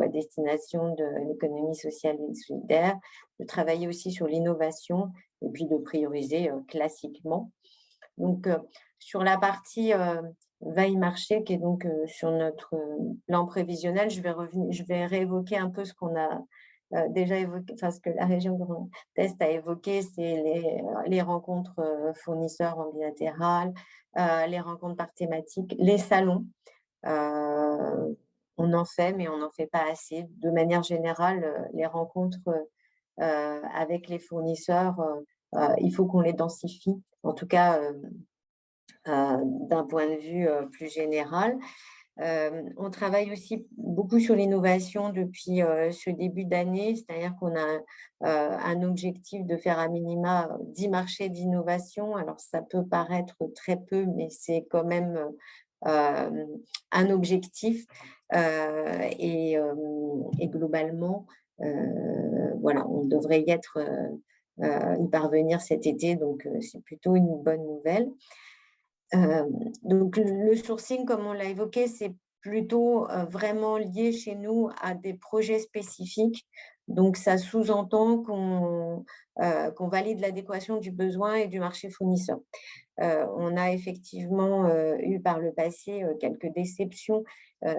à destination de l'économie sociale et solidaire, de travailler aussi sur l'innovation et puis de prioriser classiquement. Donc, sur la partie veille marché, qui est donc sur notre plan prévisionnel, je vais réévoquer un peu ce qu'on a déjà évoqué, enfin ce que la région Grand Est a évoqué, c'est les rencontres fournisseurs en bilatéral, les rencontres par thématique, les salons. On en fait, mais on n'en fait pas assez. De manière générale, les rencontres avec les fournisseurs, il faut qu'on les densifie. En tout cas, d'un point de vue plus général. On travaille aussi beaucoup sur l'innovation depuis ce début d'année, c'est-à-dire qu'on a un objectif de faire à minima 10 marchés d'innovation. Alors, ça peut paraître très peu, mais c'est quand même un objectif. Et globalement, voilà, on devrait y parvenir cet été, donc c'est plutôt une bonne nouvelle. Donc, le sourcing, comme on l'a évoqué, c'est plutôt vraiment lié chez nous à des projets spécifiques. Donc, ça sous-entend qu'on valide l'adéquation du besoin et du marché fournisseur. On a effectivement eu par le passé quelques déceptions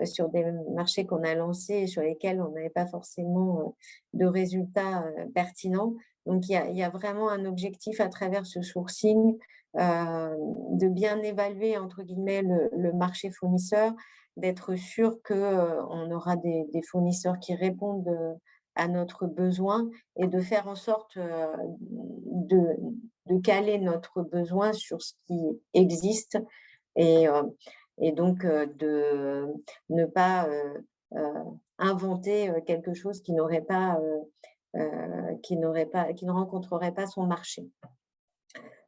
sur des marchés qu'on a lancés et sur lesquels on n'avait pas forcément de résultats pertinents. Donc, il y a vraiment un objectif à travers ce sourcing de bien évaluer, entre guillemets, le marché fournisseur, d'être sûr qu'on aura des fournisseurs qui répondent à notre besoin et de faire en sorte de caler notre besoin sur ce qui existe et, donc de ne pas inventer quelque chose qui ne rencontrerait pas son marché.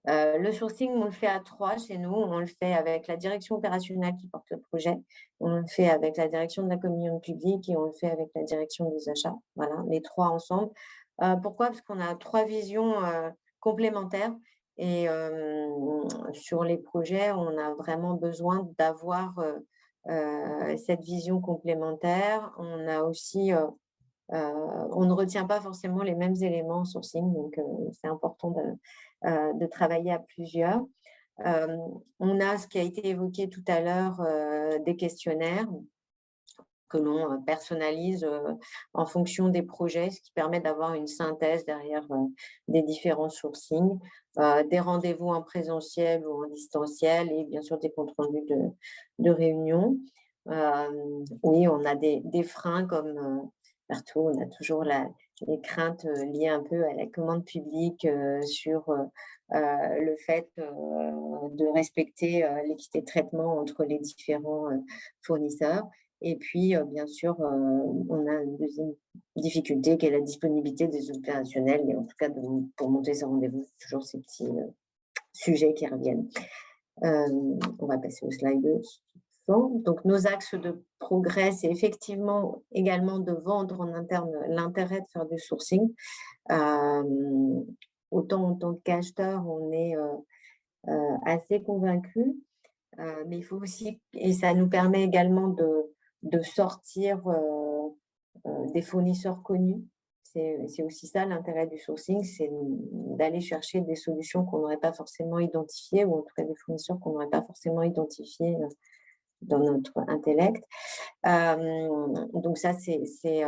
Le sourcing, on le fait à 3 chez nous. On le fait avec la direction opérationnelle qui porte le projet, on le fait avec la direction de la communion publique et on le fait avec la direction des achats. Voilà, les 3 ensemble. Pourquoi? Parce qu'on a 3 visions complémentaires et sur les projets, on a vraiment besoin d'avoir cette vision complémentaire. On a aussi on ne retient pas forcément les mêmes éléments en sourcing, donc c'est important de travailler à plusieurs. On a ce qui a été évoqué tout à l'heure, des questionnaires que l'on personnalise en fonction des projets, ce qui permet d'avoir une synthèse derrière des différents sourcings, des rendez-vous en présentiel ou en distanciel et bien sûr des comptes rendus de réunions. Oui, on a des freins comme partout, on a toujours les craintes liées un peu à la commande publique sur le fait de respecter l'équité de traitement entre les différents fournisseurs. Et puis, bien sûr, on a une deuxième difficulté qui est la disponibilité des opérationnels, et en tout cas, pour monter ces rendez-vous, c'est toujours ces petits sujets qui reviennent. On va passer au slide suivant. Donc, nos axes de progrès, c'est effectivement également de vendre en interne l'intérêt de faire du sourcing. Autant en tant qu'acheteur, on est assez convaincus, mais il faut aussi, et ça nous permet également de sortir des fournisseurs connus. C'est aussi ça l'intérêt du sourcing, c'est d'aller chercher des solutions qu'on n'aurait pas forcément identifiées, ou en tout cas des fournisseurs qu'on n'aurait pas forcément identifiés dans notre intellect. Donc ça, c'est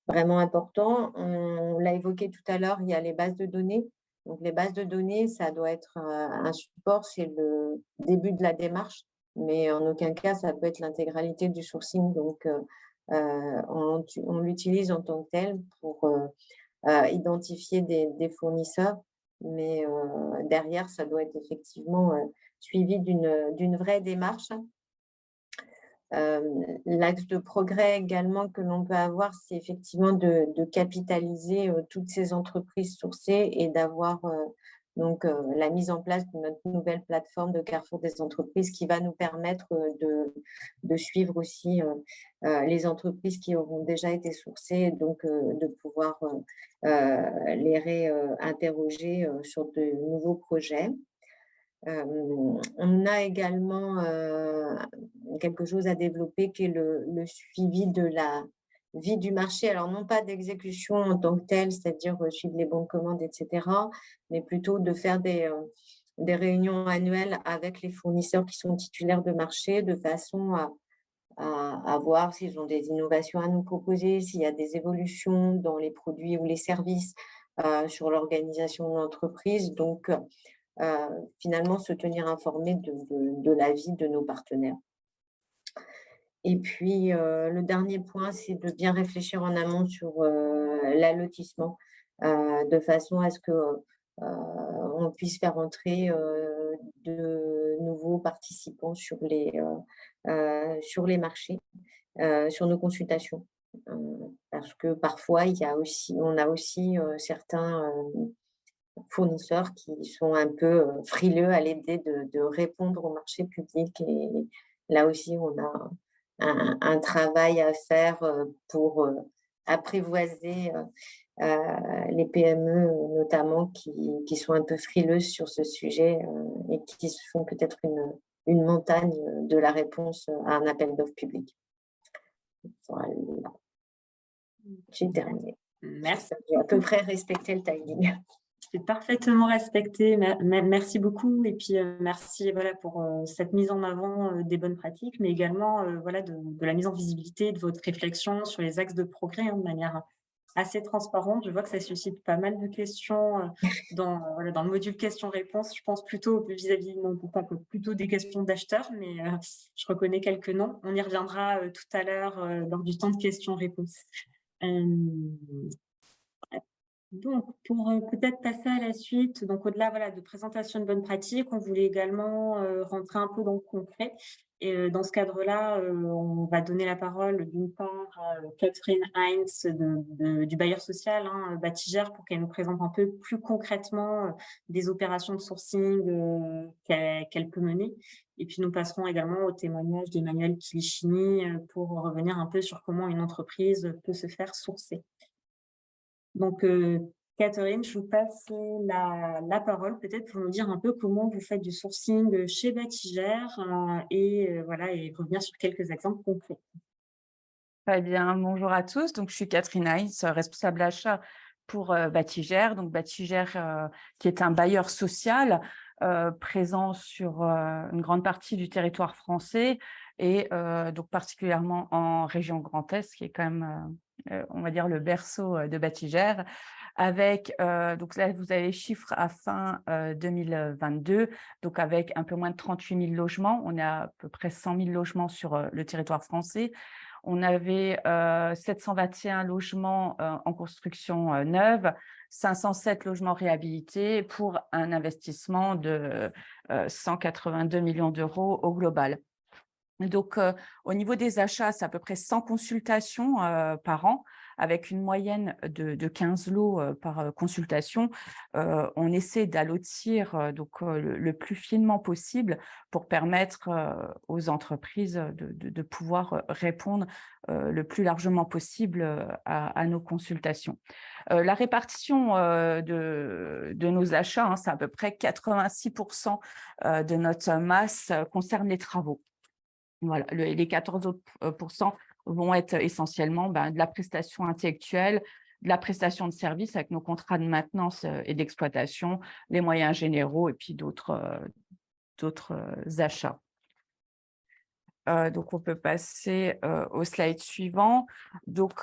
vraiment important. On l'a évoqué tout à l'heure, il y a les bases de données. Donc les bases de données, ça doit être un support, c'est le début de la démarche, mais en aucun cas, ça peut être l'intégralité du sourcing. Donc on l'utilise en tant que tel pour identifier des fournisseurs, mais derrière, ça doit être effectivement suivi d'une vraie démarche. L'axe de progrès également que l'on peut avoir, c'est effectivement de capitaliser toutes ces entreprises sourcées et d'avoir la mise en place de notre nouvelle plateforme de Carrefour des entreprises qui va nous permettre de suivre aussi les entreprises qui auront déjà été sourcées, donc de pouvoir les réinterroger sur de nouveaux projets. On a également quelque chose à développer qui est le suivi de la vie du marché. Alors, non pas d'exécution en tant que telle, c'est-à-dire suivre les bons de commande, etc., mais plutôt de faire des réunions annuelles avec les fournisseurs qui sont titulaires de marché, de façon à voir s'ils ont des innovations à nous proposer, s'il y a des évolutions dans les produits ou les services, sur l'organisation de l'entreprise. Donc, finalement, se tenir informé de la vie de nos partenaires. Et puis, le dernier point, c'est de bien réfléchir en amont sur l'allotissement, de façon à ce que on puisse faire entrer de nouveaux participants sur les marchés, sur nos consultations. Parce que parfois, on a aussi certains fournisseurs qui sont un peu frileux à l'idée de répondre au marché public. Et là aussi, on a un travail à faire pour apprivoiser les PME, notamment, qui sont un peu frileuses sur ce sujet et qui se font peut-être une montagne de la réponse à un appel d'offres public. Voilà. J'ai terminé. Merci. J'ai à peu près respecté le timing. C'est parfaitement respecté. Merci beaucoup. Et puis, merci pour cette mise en avant des bonnes pratiques, mais également de la mise en visibilité de votre réflexion sur les axes de progrès de manière assez transparente. Je vois que ça suscite pas mal de questions dans le module questions-réponses. Je pense plutôt vis-à-vis, non pas plutôt des questions d'acheteurs, mais je reconnais quelques noms. On y reviendra tout à l'heure lors du temps de questions-réponses. Donc, pour peut-être passer à la suite, donc au-delà de présentation de bonnes pratiques, on voulait également rentrer un peu dans le concret. Et dans ce cadre-là, on va donner la parole d'une part à Catherine Heinz du bailleur social, Batigère, pour qu'elle nous présente un peu plus concrètement des opérations de sourcing qu'elle peut mener. Et puis, nous passerons également au témoignage d'Emmanuel Kilichini pour revenir un peu sur comment une entreprise peut se faire sourcer. Donc, Catherine, je vous passe la parole peut-être pour nous dire un peu comment vous faites du sourcing chez Batigère et revenir sur quelques exemples concrets. Très bien, bonjour à tous. Donc, je suis Catherine Heinz, responsable achat pour Batigère. Donc, Batigère, qui est un bailleur social présent sur une grande partie du territoire français et donc particulièrement en région Grand Est, qui est quand même, on va dire, le berceau de Batigère. Avec, donc là, vous avez les chiffres à fin 2022, donc avec un peu moins de 38 000 logements. On a à peu près 100 000 logements sur le territoire français. On avait 721 logements en construction neuve, 507 logements réhabilités pour un investissement de 182 millions d'euros au global. Donc, au niveau des achats, c'est à peu près 100 consultations par an, avec une moyenne de 15 lots par consultation. On essaie d'allotir donc, le plus finement possible pour permettre aux entreprises de pouvoir répondre le plus largement possible à nos consultations. La répartition de nos achats, hein, c'est à peu près 86% de notre masse concerne les travaux. Voilà, les 14 autres vont être essentiellement de la prestation intellectuelle, de la prestation de services avec nos contrats de maintenance et d'exploitation, les moyens généraux et puis d'autres achats. Donc, on peut passer au slide suivant. Donc,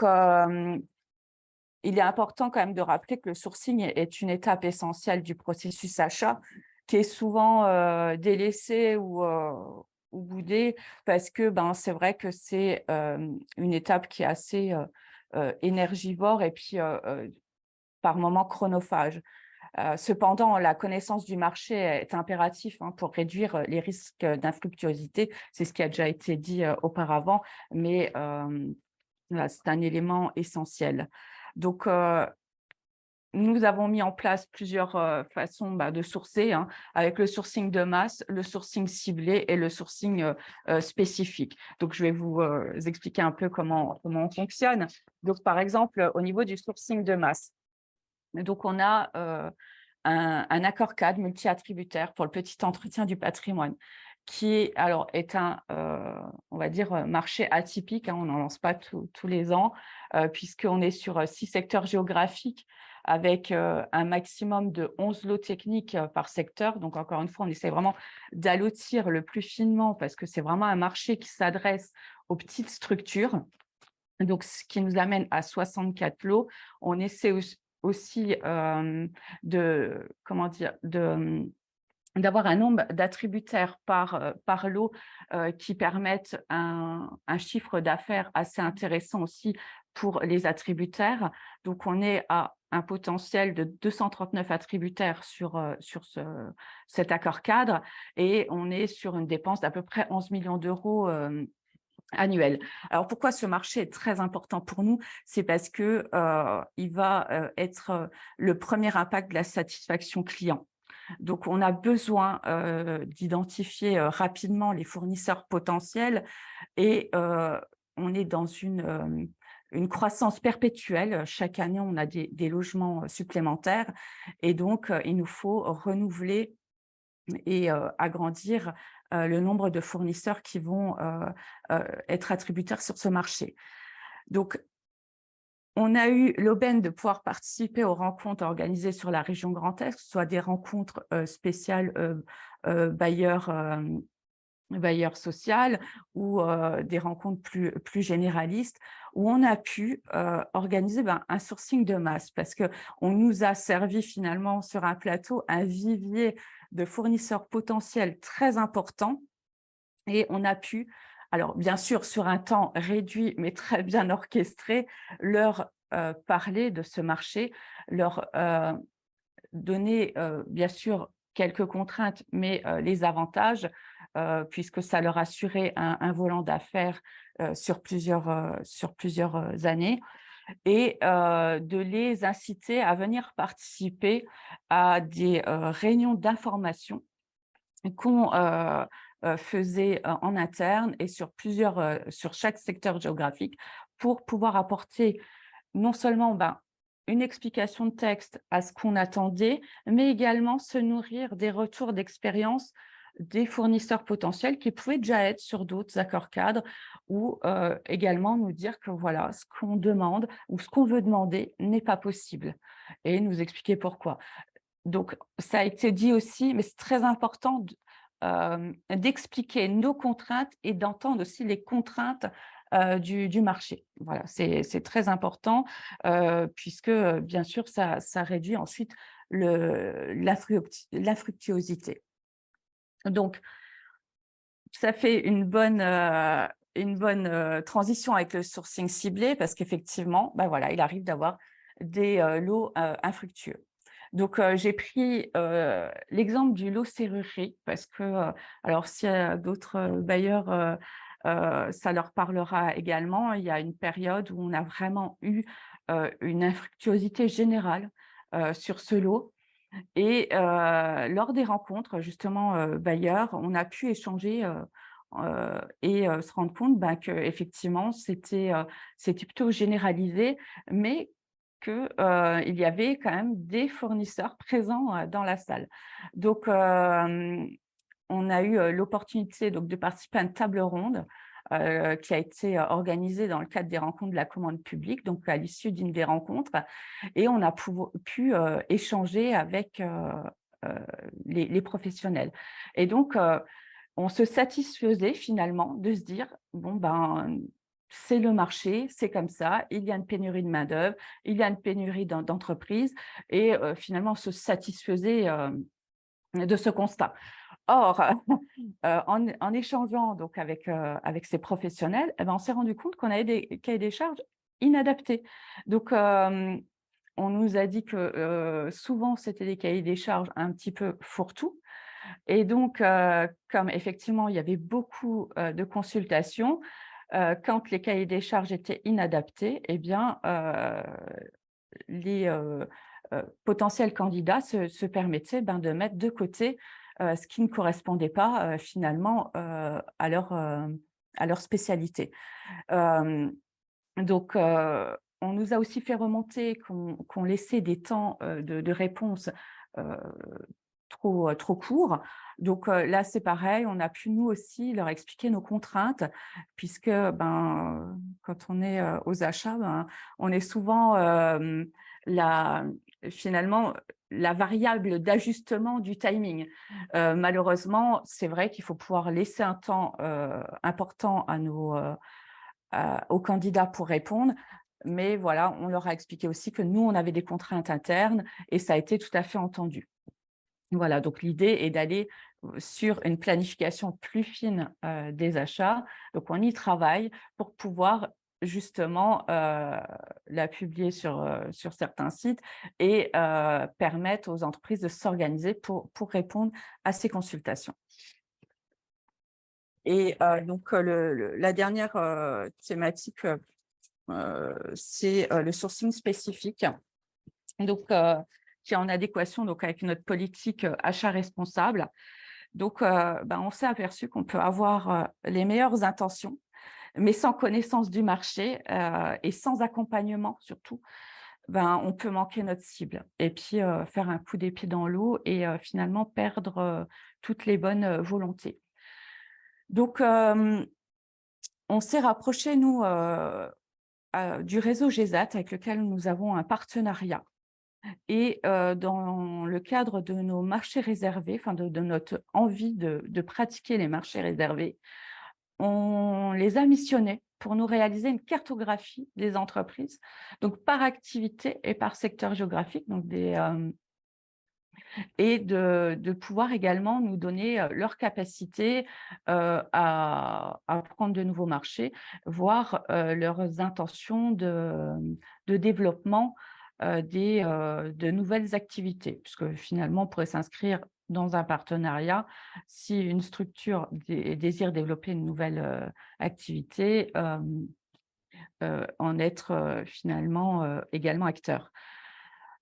il est important quand même de rappeler que le sourcing est une étape essentielle du processus achat qui est souvent délaissée ou boudée parce que c'est vrai que c'est une étape qui est assez énergivore et puis par moments chronophage. Cependant, la connaissance du marché est impérative pour réduire les risques d'infructuosité. C'est ce qui a déjà été dit auparavant, mais voilà, c'est un élément essentiel. Donc, nous avons mis en place plusieurs façons de sourcer, avec le sourcing de masse, le sourcing ciblé et le sourcing spécifique. Donc, je vais vous expliquer un peu comment on fonctionne. Donc, par exemple, au niveau du sourcing de masse, donc on a un accord cadre multi-attributaire pour le petit entretien du patrimoine, qui est un, on va dire, marché atypique, on n'en lance pas tous les ans, puisqu'on est sur 6 secteurs géographiques avec un maximum de 11 lots techniques par secteur. Donc, encore une fois, on essaie vraiment d'allotir le plus finement parce que c'est vraiment un marché qui s'adresse aux petites structures. Donc, ce qui nous amène à 64 lots. On essaie aussi d'avoir un nombre d'attributaires par lot qui permettent un chiffre d'affaires assez intéressant aussi pour les attributaires. Donc, on est à un potentiel de 239 attributaires sur cet accord cadre et on est sur une dépense d'à peu près 11 millions d'euros annuel. Alors, pourquoi ce marché est très important pour nous? C'est parce que il va être le premier impact de la satisfaction client. Donc, on a besoin d'identifier rapidement les fournisseurs potentiels et on est dans une croissance perpétuelle. Chaque année, on a des logements supplémentaires et donc, il nous faut renouveler et agrandir le nombre de fournisseurs qui vont être attributaires sur ce marché. Donc, on a eu l'aubaine de pouvoir participer aux rencontres organisées sur la région Grand Est, que ce soit des rencontres spéciales bailleurs sociales ou des rencontres plus généralistes, où on a pu organiser un sourcing de masse parce qu'on nous a servi finalement sur un plateau un vivier de fournisseurs potentiels très importants et on a pu, alors bien sûr sur un temps réduit mais très bien orchestré, leur parler de ce marché, leur donner bien sûr quelques contraintes mais les avantages puisque ça leur assurait un volant d'affaires sur plusieurs années et de les inciter à venir participer à des réunions d'information qu'on faisait en interne et sur chaque secteur géographique pour pouvoir apporter non seulement une explication de texte à ce qu'on attendait, mais également se nourrir des retours d'expérience des fournisseurs potentiels qui pouvaient déjà être sur d'autres accords cadres ou également nous dire que voilà, ce qu'on demande ou ce qu'on veut demander n'est pas possible et nous expliquer pourquoi. Donc, ça a été dit aussi, mais c'est très important d'expliquer nos contraintes et d'entendre aussi les contraintes du marché. Voilà, c'est très important puisque, bien sûr, ça réduit ensuite l'infructuosité. Donc, ça fait une bonne transition avec le sourcing ciblé parce qu'effectivement, voilà, il arrive d'avoir des lots infructueux. Donc, j'ai pris l'exemple du lot serrurerie parce que, alors s'il y a d'autres bailleurs, ça leur parlera également. Il y a une période où on a vraiment eu une infructuosité générale sur ce lot. Et lors des rencontres, justement, bailleurs, on a pu échanger et se rendre compte qu'effectivement, c'était plutôt généralisé, mais qu'il y avait quand même des fournisseurs présents dans la salle. Donc, on a eu l'opportunité de participer à une table ronde qui a été organisée dans le cadre des rencontres de la commande publique, donc à l'issue d'une des rencontres, et on a pu échanger avec les professionnels. Et donc, on se satisfaisait finalement de se dire, bon, c'est le marché, c'est comme ça, il y a une pénurie de main-d'œuvre, il y a une pénurie d'entreprises, et finalement, on se satisfaisait de ce constat. Or, en échangeant donc avec ces professionnels, on s'est rendu compte qu'on avait des cahiers des charges inadaptés. Donc, on nous a dit que souvent, c'était des cahiers des charges un petit peu fourre-tout. Et donc, comme effectivement, il y avait beaucoup de consultations, quand les cahiers des charges étaient inadaptés, eh bien, les potentiels candidats se permettaient de mettre de côté ce qui ne correspondait pas finalement à leur spécialité. Donc, on nous a aussi fait remonter qu'on laissait des temps de réponse trop courts. Donc là, c'est pareil, on a pu nous aussi leur expliquer nos contraintes, puisque quand on est aux achats, on est souvent finalement la variable d'ajustement du timing. Malheureusement, c'est vrai qu'il faut pouvoir laisser un temps important aux candidats pour répondre. Mais voilà, on leur a expliqué aussi que nous, on avait des contraintes internes et ça a été tout à fait entendu. Voilà, donc l'idée est d'aller sur une planification plus fine des achats. Donc, on y travaille pour pouvoir justement la publier sur certains sites et permettre aux entreprises de s'organiser pour répondre à ces consultations. Et donc, la dernière thématique, c'est le sourcing spécifique. Donc, qui est en adéquation avec notre politique achat responsable. Donc, on s'est aperçu qu'on peut avoir les meilleures intentions, mais sans connaissance du marché et sans accompagnement surtout, on peut manquer notre cible et puis faire un coup d'épée dans l'eau et finalement perdre toutes les bonnes volontés. Donc, on s'est rapproché, nous, du réseau GESAT avec lequel nous avons un partenariat. Et dans le cadre de nos marchés réservés, de notre envie de pratiquer les marchés réservés, on les a missionnés pour nous réaliser une cartographie des entreprises, donc par activité et par secteur géographique, donc et de pouvoir également nous donner leur capacité à prendre de nouveaux marchés, voire leurs intentions de développement de nouvelles activités, puisque finalement, on pourrait s'inscrire dans un partenariat si une structure désire développer une nouvelle activité, en être finalement également acteur.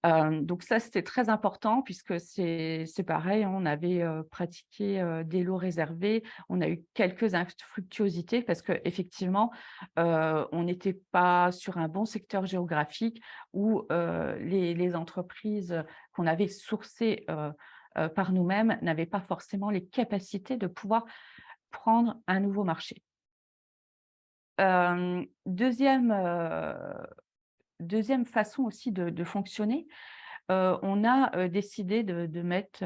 Donc ça, c'était très important puisque c'est pareil, on avait pratiqué des lots réservés, on a eu quelques infructuosités parce qu'effectivement, on n'était pas sur un bon secteur géographique où les entreprises qu'on avait sourcées par nous-mêmes n'avaient pas forcément les capacités de pouvoir prendre un nouveau marché. Deuxième façon aussi de fonctionner, on a décidé de mettre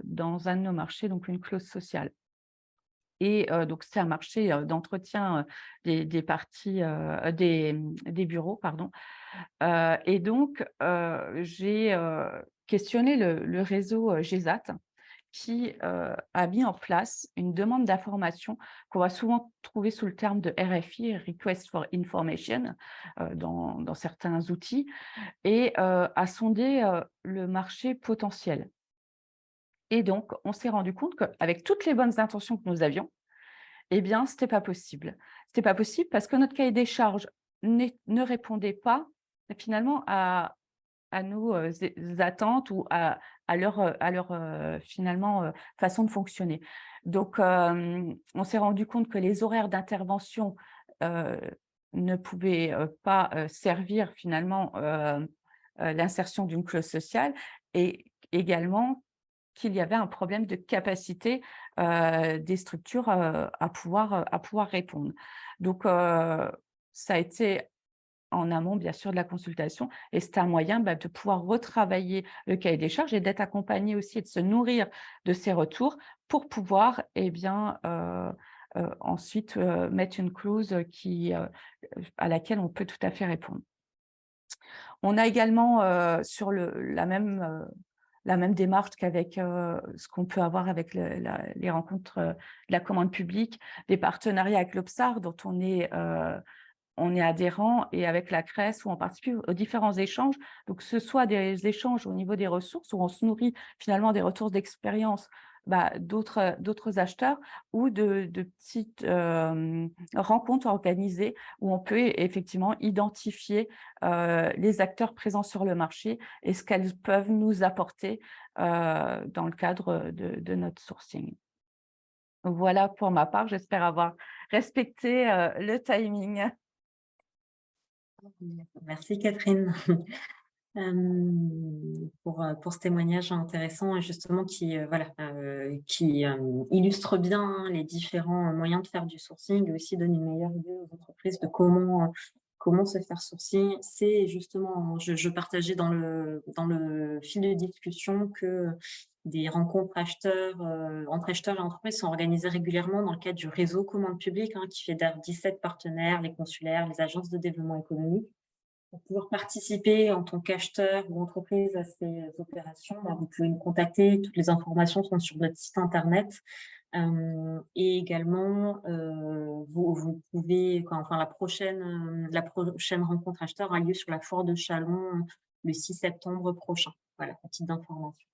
dans un de nos marchés donc une clause sociale. Et donc, c'est un marché d'entretien des parties, des bureaux, pardon. Et donc, j'ai questionné le réseau GESAT qui a mis en place une demande d'information qu'on va souvent trouver sous le terme de RFI, Request for Information, dans certains outils, et a sondé le marché potentiel. Et donc, on s'est rendu compte qu'avec toutes les bonnes intentions que nous avions, eh bien, ce n'était pas possible. Ce n'était pas possible parce que notre cahier des charges ne répondait pas finalement à nos attentes ou à leur finalement façon de fonctionner. Donc, on s'est rendu compte que les horaires d'intervention ne pouvaient pas servir finalement l'insertion d'une clause sociale, et également qu'il y avait un problème de capacité des structures à pouvoir répondre. Donc, ça a été en amont, bien sûr, de la consultation, et c'est un moyen de pouvoir retravailler le cahier des charges et d'être accompagné aussi et de se nourrir de ces retours pour pouvoir ensuite mettre une clause à laquelle on peut tout à fait répondre. On a également sur la même démarche qu'avec ce qu'on peut avoir avec les rencontres de la commande publique, des partenariats avec l'Obsar dont on est adhérent, et avec la CRES où on participe aux différents échanges. Donc, que ce soit des échanges au niveau des ressources où on se nourrit finalement des retours d'expérience d'autres acheteurs, ou de petites rencontres organisées où on peut effectivement identifier les acteurs présents sur le marché et ce qu'elles peuvent nous apporter dans le cadre de notre sourcing. Voilà pour ma part, j'espère avoir respecté le timing. Merci Catherine pour ce témoignage intéressant et justement qui illustre bien les différents moyens de faire du sourcing et aussi donne une meilleure idée aux entreprises de comment se faire sourcing. C'est justement, je partageais dans le fil de discussion que des rencontres entre acheteurs et entreprises sont organisées régulièrement dans le cadre du réseau commande publique qui fédère 17 partenaires, les consulaires, les agences de développement économique. Pour pouvoir participer en tant qu'acheteur ou entreprise à ces opérations, vous pouvez nous contacter. Toutes les informations sont sur notre site internet. Et également, vous pouvez, la prochaine rencontre acheteur a lieu sur la foire de Châlons le 6 septembre prochain. Voilà, petite d'information.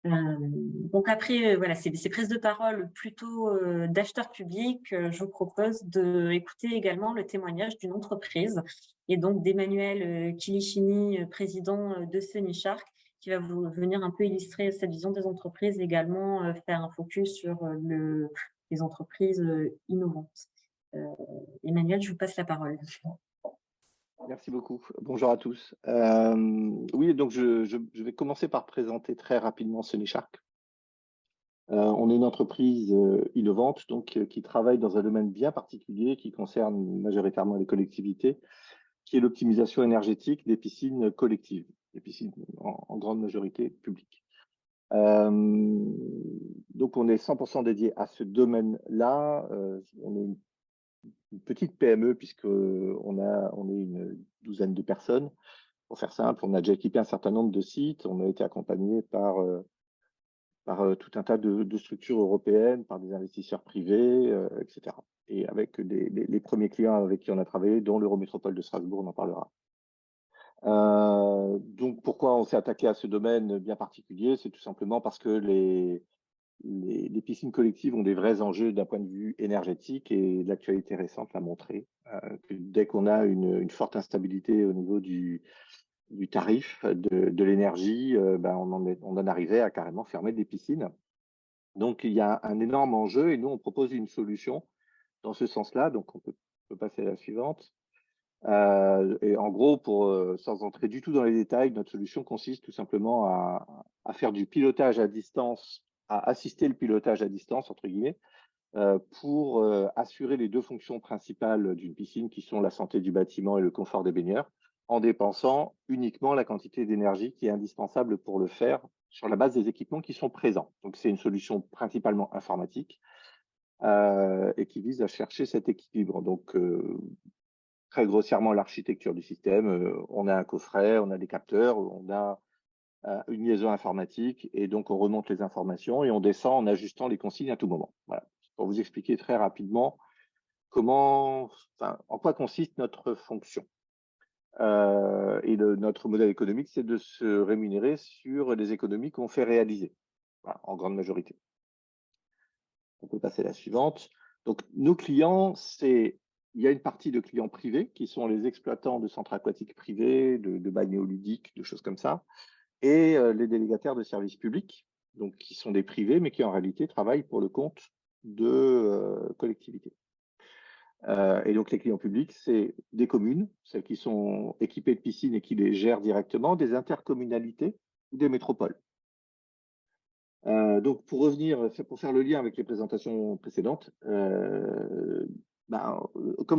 Donc après, ces prises de parole plutôt d'acheteurs publics, je vous propose d'écouter également le témoignage d'une entreprise, et donc d'Emmanuel Kilichini, président de Sunny Shark, qui va vous venir un peu illustrer cette vision des entreprises et également faire un focus sur les entreprises innovantes. Emmanuel, je vous passe la parole. Merci beaucoup. Bonjour à tous. Oui, donc je vais commencer par présenter très rapidement Sunny Shark. On est une entreprise innovante qui travaille dans un domaine bien particulier qui concerne majoritairement les collectivités, qui est l'optimisation énergétique des piscines collectives, des piscines en grande majorité publiques. Donc on est 100% dédié à ce domaine-là. On est une petite PME puisqu'on est une douzaine de personnes. Pour faire simple, on a déjà équipé un certain nombre de sites. On a été accompagné par tout un tas de structures européennes, par des investisseurs privés, etc. Et avec les premiers clients avec qui on a travaillé, dont l'Eurométropole de Strasbourg, on en parlera. Donc pourquoi on s'est attaqué à ce domaine bien particulier? C'est tout simplement parce que les piscines collectives ont des vrais enjeux d'un point de vue énergétique, et l'actualité récente l'a montré, que dès qu'on a une forte instabilité au niveau du tarif de l'énergie, on en arrivait à carrément fermer des piscines. Donc il y a un énorme enjeu, et nous on propose une solution dans ce sens-là. Donc on peut passer à la suivante. Et en gros, sans entrer du tout dans les détails, notre solution consiste tout simplement à faire du pilotage à distance, à assister le pilotage à distance, entre guillemets, pour assurer les deux fonctions principales d'une piscine, qui sont la santé du bâtiment et le confort des baigneurs, en dépensant uniquement la quantité d'énergie qui est indispensable pour le faire sur la base des équipements qui sont présents. Donc c'est une solution principalement informatique et qui vise à chercher cet équilibre. Donc très grossièrement, l'architecture du système, on a un coffret, on a des capteurs, on a une liaison informatique, et donc on remonte les informations et on descend en ajustant les consignes à tout moment. Voilà. Pour vous expliquer très rapidement en quoi consiste notre fonction. Notre modèle économique, c'est de se rémunérer sur les économies qu'on fait réaliser, voilà, en grande majorité. On peut passer à la suivante. Donc, nos clients, il y a une partie de clients privés qui sont les exploitants de centres aquatiques privés, de balnéoludiques, de choses comme ça, et les délégataires de services publics, donc qui sont des privés, mais qui en réalité travaillent pour le compte de collectivités. Et donc, les clients publics, c'est des communes, celles qui sont équipées de piscines et qui les gèrent directement, des intercommunalités ou des métropoles. Donc, pour faire le lien avec les présentations précédentes, comme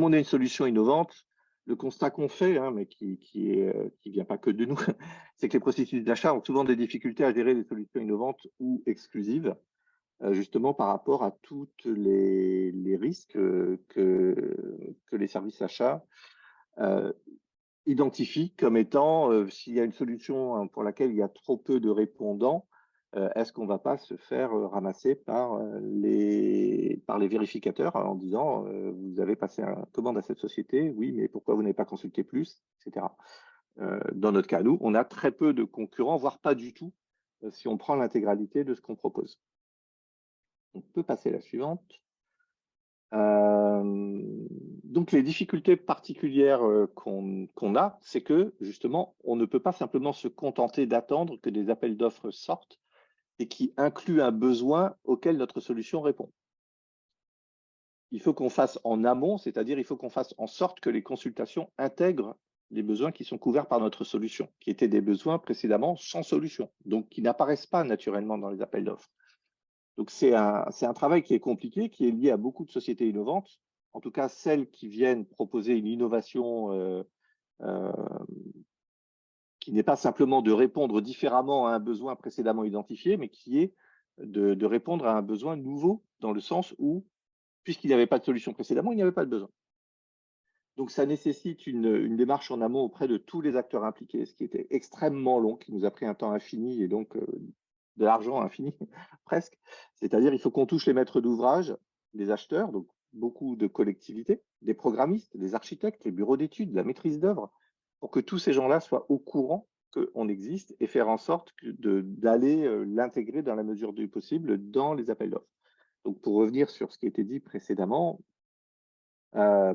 on a une solution innovante, le constat qu'on fait, mais qui vient pas que de nous, c'est que les processus d'achat ont souvent des difficultés à gérer des solutions innovantes ou exclusives, justement par rapport à tous les risques que les services achats identifient comme étant, s'il y a une solution pour laquelle il y a trop peu de répondants, est-ce qu'on ne va pas se faire ramasser par les vérificateurs en disant vous avez passé une commande à cette société, oui, mais pourquoi vous n'avez pas consulté plus, etc. Dans notre cas, nous, on a très peu de concurrents, voire pas du tout, si on prend l'intégralité de ce qu'on propose. On peut passer à la suivante. Donc, les difficultés particulières qu'on a, c'est que, justement, on ne peut pas simplement se contenter d'attendre que des appels d'offres sortent et qui incluent un besoin auquel notre solution répond. Il faut qu'on fasse en amont, c'est-à-dire il faut qu'on fasse en sorte que les consultations intègrent les besoins qui sont couverts par notre solution, qui étaient des besoins précédemment sans solution, donc qui n'apparaissent pas naturellement dans les appels d'offres. Donc, c'est un travail qui est compliqué, qui est lié à beaucoup de sociétés innovantes, en tout cas celles qui viennent proposer une innovation qui n'est pas simplement de répondre différemment à un besoin précédemment identifié, mais qui est de répondre à un besoin nouveau, dans le sens où, puisqu'il n'y avait pas de solution précédemment, il n'y avait pas de besoin. Donc, ça nécessite une démarche en amont auprès de tous les acteurs impliqués, ce qui était extrêmement long, qui nous a pris un temps infini et donc de l'argent infini, presque. C'est-à-dire il faut qu'on touche les maîtres d'ouvrage, les acheteurs, donc beaucoup de collectivités, des programmistes, des architectes, les bureaux d'études, la maîtrise d'œuvre, pour que tous ces gens-là soient au courant qu'on existe et faire en sorte d'aller l'intégrer dans la mesure du possible dans les appels d'offres. Donc, pour revenir sur ce qui a été dit précédemment,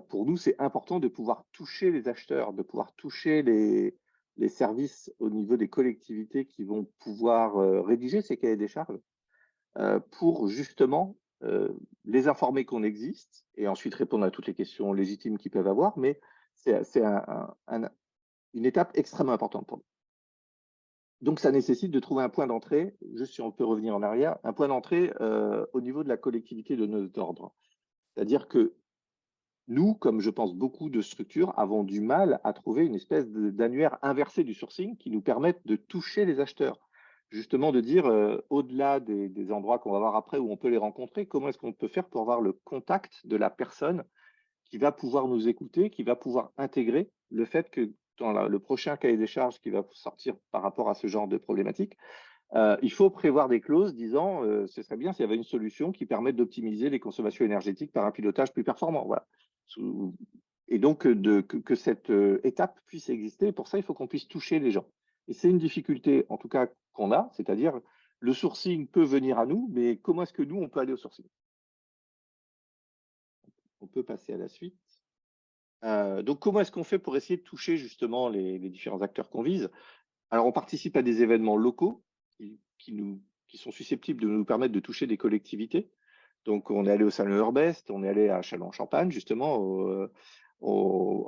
pour nous, c'est important de pouvoir toucher les acheteurs, de pouvoir toucher les services au niveau des collectivités qui vont pouvoir rédiger ces cahiers des charges pour justement les informer qu'on existe et ensuite répondre à toutes les questions légitimes qu'ils peuvent avoir, mais c'est une étape extrêmement importante pour nous. Donc, ça nécessite de trouver un point d'entrée, juste si on peut revenir en arrière, un point d'entrée au niveau de la collectivité de notre ordre. C'est-à-dire que nous, comme je pense beaucoup de structures, avons du mal à trouver une espèce d'annuaire inversé du sourcing qui nous permette de toucher les acheteurs. Justement, de dire, au-delà des endroits qu'on va voir après où on peut les rencontrer, comment est-ce qu'on peut faire pour avoir le contact de la personne qui va pouvoir nous écouter, qui va pouvoir intégrer le fait que dans le prochain cahier des charges qui va sortir par rapport à ce genre de problématique, il faut prévoir des clauses disant ce serait bien s'il y avait une solution qui permette d'optimiser les consommations énergétiques par un pilotage plus performant. Voilà. Et donc, que cette étape puisse exister, pour ça, il faut qu'on puisse toucher les gens. Et c'est une difficulté, en tout cas, qu'on a, c'est-à-dire le sourcing peut venir à nous, mais comment est-ce que nous, on peut aller au sourcing? On peut passer à la suite. Donc, comment est-ce qu'on fait pour essayer de toucher justement les différents acteurs qu'on vise? Alors, on participe à des événements locaux qui sont susceptibles de nous permettre de toucher des collectivités. Donc, on est allé au Salon Urbest, on est allé à Châlons-en-Champagne, justement,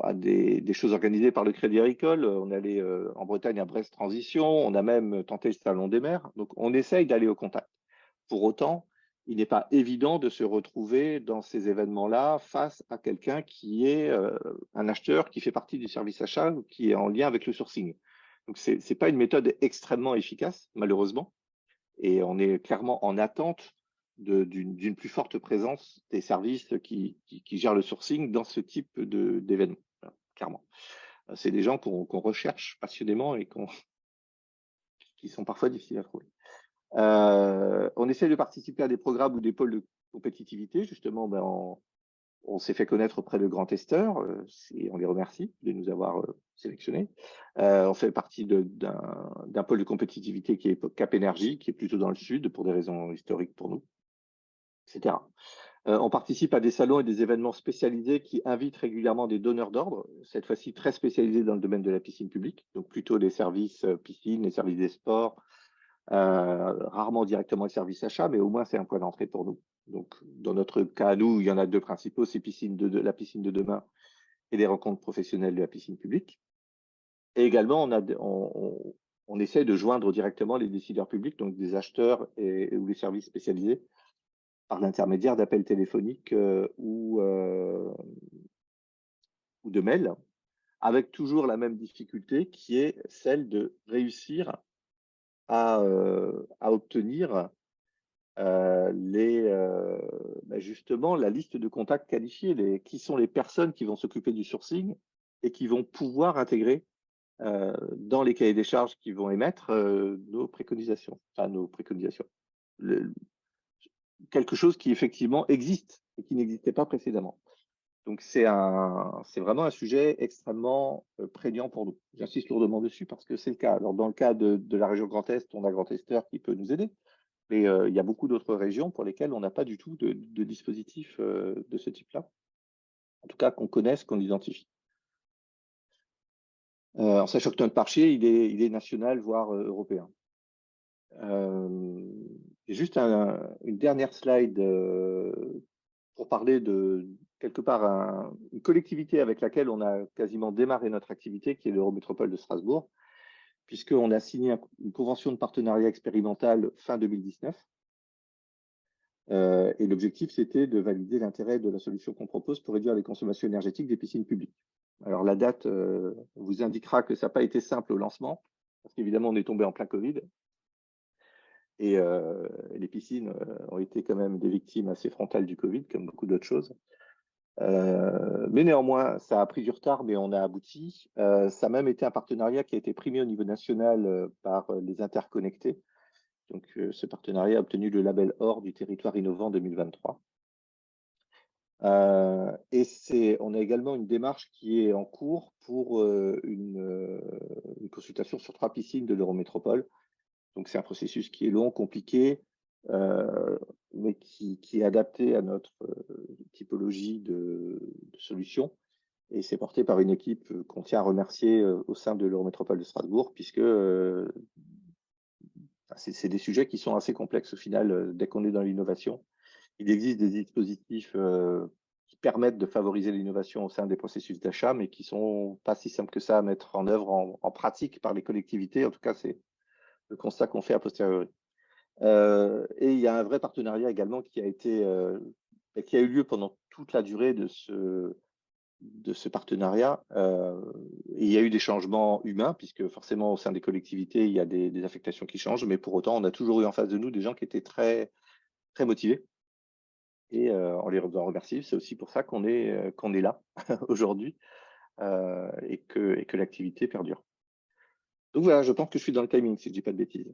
à des choses organisées par le Crédit Agricole. On est allé en Bretagne à Brest Transition. On a même tenté le Salon des maires. Donc, on essaye d'aller au contact. Pour autant, il n'est pas évident de se retrouver dans ces événements-là face à quelqu'un qui est un acheteur qui fait partie du service achat ou qui est en lien avec le sourcing. Donc, ce n'est pas une méthode extrêmement efficace, malheureusement. Et on est clairement en attente d'une plus forte présence des services qui gèrent le sourcing dans ce type d'événement, clairement. C'est des gens qu'on recherche passionnément et qui sont parfois difficiles à trouver. On essaie de participer à des programmes ou des pôles de compétitivité. Justement, on s'est fait connaître auprès de grands testeurs et on les remercie de nous avoir sélectionnés. On fait partie d'un pôle de compétitivité qui est Cap Énergie, qui est plutôt dans le sud pour des raisons historiques pour nous, etc. On participe à des salons et des événements spécialisés qui invitent régulièrement des donneurs d'ordre, cette fois-ci très spécialisés dans le domaine de la piscine publique, donc plutôt des services piscine, les services des sports, rarement directement les services achats, mais au moins c'est un point d'entrée pour nous. Donc dans notre cas, nous, il y en a deux principaux, c'est la piscine de demain et les rencontres professionnelles de la piscine publique. Et également, on essaie de joindre directement les décideurs publics, donc des acheteurs ou les services spécialisés, par l'intermédiaire d'appels téléphoniques ou de mails, avec toujours la même difficulté qui est celle de réussir à obtenir justement la liste de contacts qualifiés, qui sont les personnes qui vont s'occuper du sourcing et qui vont pouvoir intégrer dans les cahiers des charges qu'ils vont émettre nos préconisations. Quelque chose qui effectivement existe et qui n'existait pas précédemment. Donc c'est vraiment un sujet extrêmement prégnant pour nous. J'insiste lourdement dessus parce que c'est le cas. Alors dans le cas de la région Grand Est, on a Grand Esteur qui peut nous aider, mais il y a beaucoup d'autres régions pour lesquelles on n'a pas du tout de dispositif de ce type-là. En tout cas qu'on connaisse, qu'on identifie. En sachant que notre marché, il est national, voire européen. Juste une dernière slide pour parler de quelque part une collectivité avec laquelle on a quasiment démarré notre activité, qui est l'Eurométropole de Strasbourg, puisqu'on a signé une convention de partenariat expérimental fin 2019. Et l'objectif, c'était de valider l'intérêt de la solution qu'on propose pour réduire les consommations énergétiques des piscines publiques. Alors la date vous indiquera que ça n'a pas été simple au lancement, parce qu'évidemment, on est tombé en plein Covid. Et les piscines ont été quand même des victimes assez frontales du Covid, comme beaucoup d'autres choses. Mais néanmoins, ça a pris du retard, mais on a abouti. Ça a même été un partenariat qui a été primé au niveau national par les interconnectés. Donc, ce partenariat a obtenu le label Or du territoire innovant 2023. Et on a également une démarche qui est en cours pour une consultation sur 3 piscines de l'Eurométropole. Donc, c'est un processus qui est long, compliqué, mais qui est adapté à notre typologie de solutions. Et c'est porté par une équipe qu'on tient à remercier au sein de l'Eurométropole de Strasbourg, puisque c'est des sujets qui sont assez complexes au final, dès qu'on est dans l'innovation. Il existe des dispositifs qui permettent de favoriser l'innovation au sein des processus d'achat, mais qui ne sont pas si simples que ça à mettre en œuvre en pratique par les collectivités. En tout cas, c'est le constat qu'on fait a posteriori. Et il y a un vrai partenariat également qui a eu lieu pendant toute la durée de ce partenariat. Et il y a eu des changements humains, puisque forcément au sein des collectivités, il y a des affectations qui changent, mais pour autant, on a toujours eu en face de nous des gens qui étaient très, très motivés. Et on les doit remercier. C'est aussi pour ça qu'on est là aujourd'hui et que l'activité perdure. Donc voilà, je pense que je suis dans le timing, si je ne dis pas de bêtises.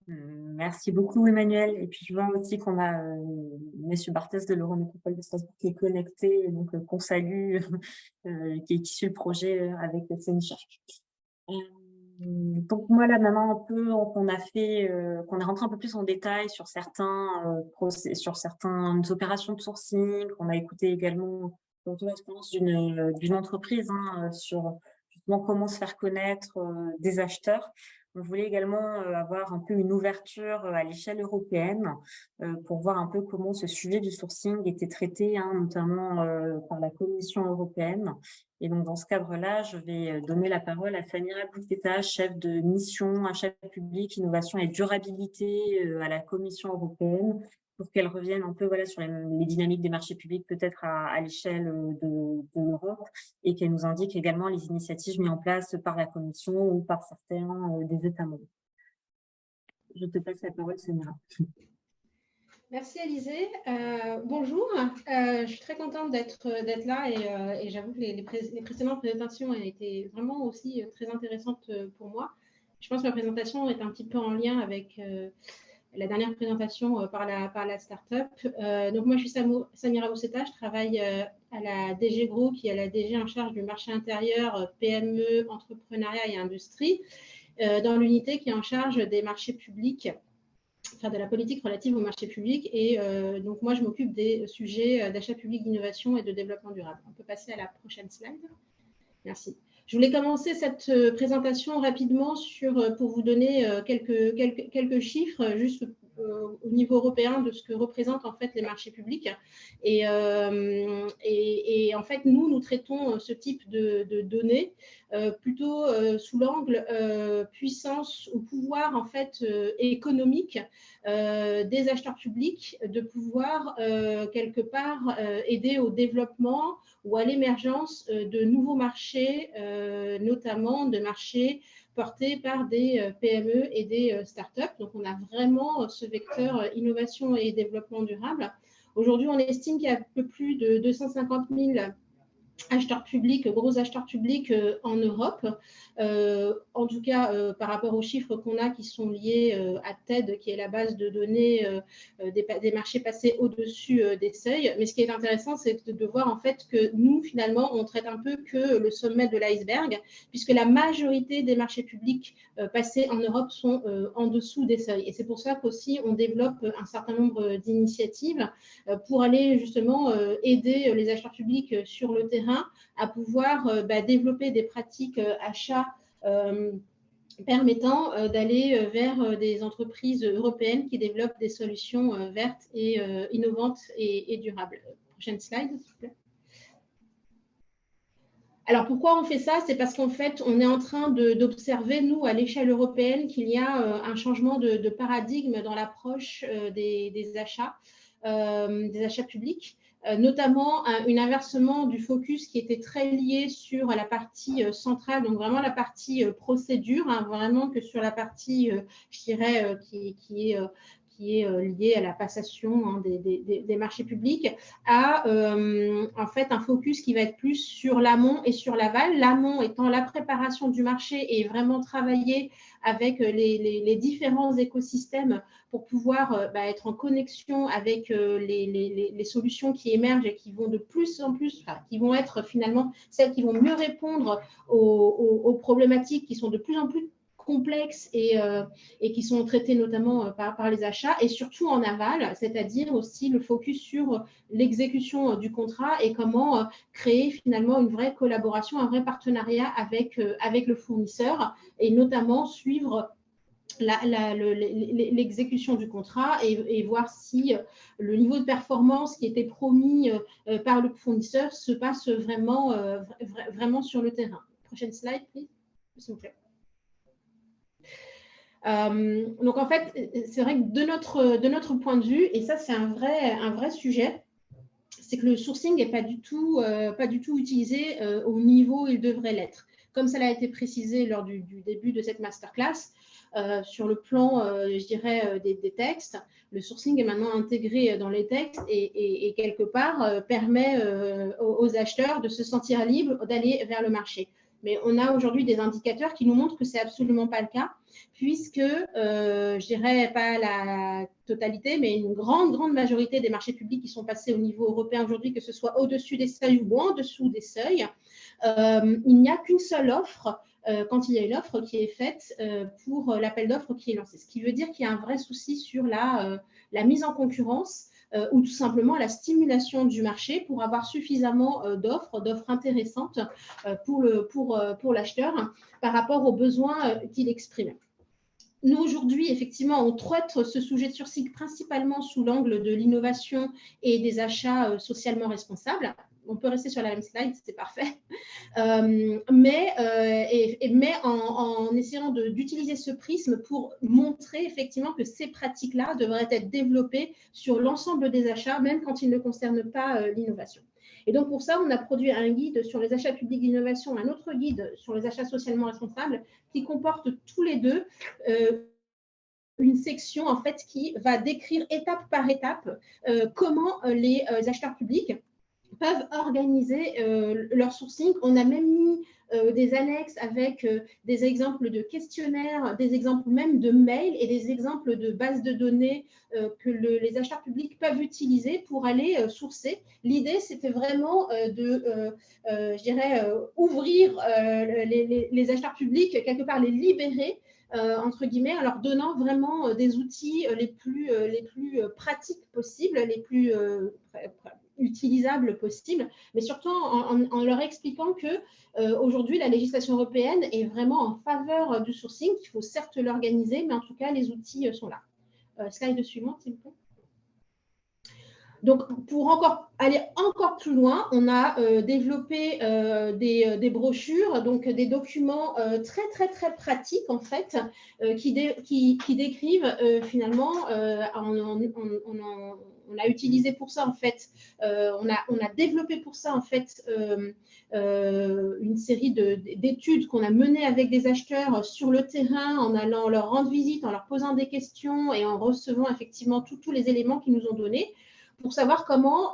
Merci beaucoup, Emmanuel. Et puis, je vois aussi qu'on a M. Barthès de l'Eurométropole de Strasbourg qui est connecté, donc qu'on salue, qui suit le projet avec Sénichar. Donc, moi, là, maintenant, un peu, qu'on est rentré un peu plus en détail sur certaines opérations de sourcing, qu'on a écouté également l'expérience d'une entreprise sur justement comment se faire connaître des acheteurs. On voulait également avoir un peu une ouverture à l'échelle européenne pour voir un peu comment ce sujet du sourcing était traité, notamment par la Commission européenne. Et donc, dans ce cadre-là, je vais donner la parole à Samira Bouteta, chef de mission achat public, innovation et durabilité à la Commission européenne, pour qu'elle revienne un peu sur les dynamiques des marchés publics, peut-être à l'échelle de l'Europe, et qu'elle nous indique également les initiatives mises en place par la Commission ou par certains des États membres. Je te passe la parole, Samira. Merci Alizée. Bonjour, je suis très contente d'être là et j'avoue que les précédentes présentations ont été vraiment aussi très intéressantes pour moi. Je pense que ma présentation est un petit peu en lien avec la dernière présentation par la start-up. Donc, moi, je suis Samira Bousseta, je travaille à la DG Group, qui est la DG en charge du marché intérieur, PME, entrepreneuriat et industrie, dans l'unité qui est en charge des marchés publics, enfin de la politique relative aux marchés publics. Et donc, moi, je m'occupe des sujets d'achat public, d'innovation et de développement durable. On peut passer à la prochaine slide. Merci. Je voulais commencer cette présentation rapidement pour vous donner quelques chiffres, juste au niveau européen, de ce que représentent en fait les marchés publics. Et en fait, nous traitons ce type de données plutôt sous l'angle puissance ou pouvoir en fait économique des acheteurs publics, de pouvoir quelque part aider au développement ou à l'émergence de nouveaux marchés, notamment de marchés portés par des PME et des startups. Donc, on a vraiment ce vecteur innovation et développement durable. Aujourd'hui, on estime qu'il y a un peu plus de 250 000 acheteurs publics, gros acheteurs publics en Europe, en tout cas par rapport aux chiffres qu'on a qui sont liés à TED, qui est la base de données des marchés passés au-dessus des seuils. Mais ce qui est intéressant, c'est de voir en fait que nous, finalement, on traite un peu que le sommet de l'iceberg, puisque la majorité des marchés publics passés en Europe sont en dessous des seuils. Et c'est pour ça qu'aussi, on développe un certain nombre d'initiatives pour aller justement aider les acheteurs publics sur le terrain à pouvoir développer des pratiques achats permettant d'aller vers des entreprises européennes qui développent des solutions vertes et innovantes et durables. Prochaine slide, s'il vous plaît. Alors, pourquoi on fait ça? C'est parce qu'en fait, on est en train d'observer, nous, à l'échelle européenne, qu'il y a un changement de paradigme dans l'approche des achats publics. Notamment un inversement du focus qui était très lié sur la partie centrale, donc vraiment la partie procédure, hein, vraiment que sur la partie, je dirais, qui est liée à la passation hein, des marchés publics, à en fait un focus qui va être plus sur l'amont et sur l'aval. L'amont étant la préparation du marché et vraiment travailler avec les différents écosystèmes pour pouvoir être en connexion avec les solutions qui émergent et qui vont de plus en plus, qui vont être finalement celles qui vont mieux répondre aux problématiques qui sont de plus en plus complexes et qui sont traitées notamment par les achats, et surtout en aval, c'est-à-dire aussi le focus sur l'exécution du contrat et comment créer finalement une vraie collaboration, un vrai partenariat avec le fournisseur, et notamment suivre l'exécution du contrat et voir si le niveau de performance qui était promis par le fournisseur se passe vraiment sur le terrain. Prochaine slide, s'il vous plaît. Donc, en fait, c'est vrai que de notre point de vue, et ça, c'est un vrai sujet, c'est que le sourcing n'est pas du tout utilisé au niveau où il devrait l'être. Comme ça a été précisé lors du début de cette masterclass, sur le plan, je dirais, des textes, le sourcing est maintenant intégré dans les textes et quelque part permet aux acheteurs de se sentir libres d'aller vers le marché. Mais on a aujourd'hui des indicateurs qui nous montrent que ce n'est absolument pas le cas, puisque, je dirais pas la totalité, mais une grande majorité des marchés publics qui sont passés au niveau européen aujourd'hui, que ce soit au-dessus des seuils ou en dessous des seuils, il n'y a qu'une seule offre quand il y a une offre qui est faite pour l'appel d'offres qui est lancé. Ce qui veut dire qu'il y a un vrai souci sur la mise en concurrence ou tout simplement la stimulation du marché pour avoir suffisamment d'offres intéressantes pour l'acheteur par rapport aux besoins qu'il exprime. Nous, aujourd'hui, effectivement, on traite ce sujet de sourcing principalement sous l'angle de l'innovation et des achats socialement responsables. On peut rester sur la même slide, c'est parfait. Mais en essayant d'utiliser ce prisme pour montrer effectivement que ces pratiques-là devraient être développées sur l'ensemble des achats, même quand ils ne concernent pas l'innovation. Et donc, pour ça, on a produit un guide sur les achats publics d'innovation, un autre guide sur les achats socialement responsables qui comporte tous les deux une section en fait qui va décrire étape par étape comment les acheteurs publics peuvent organiser leur sourcing. On a même mis des annexes avec des exemples de questionnaires, des exemples même de mails et des exemples de bases de données que les acheteurs publics peuvent utiliser pour aller sourcer. L'idée, c'était vraiment je dirais, ouvrir les acheteurs publics, quelque part les libérer, entre guillemets, en leur donnant vraiment des outils les plus pratiques possibles, les plus utilisables possibles, mais surtout en leur expliquant que aujourd'hui, la législation européenne est vraiment en faveur du sourcing. Il faut certes l'organiser, mais en tout cas, les outils sont là. Slide suivante, s'il vous plaît. Donc, pour aller encore plus loin, on a développé des brochures, donc des documents très pratiques, en fait, qui décrivent finalement, on a utilisé pour ça, en fait, on a développé pour ça, en fait, une série d'études qu'on a menées avec des acheteurs sur le terrain, en allant leur rendre visite, en leur posant des questions et en recevant effectivement tous les éléments qu'ils nous ont donnés, pour savoir comment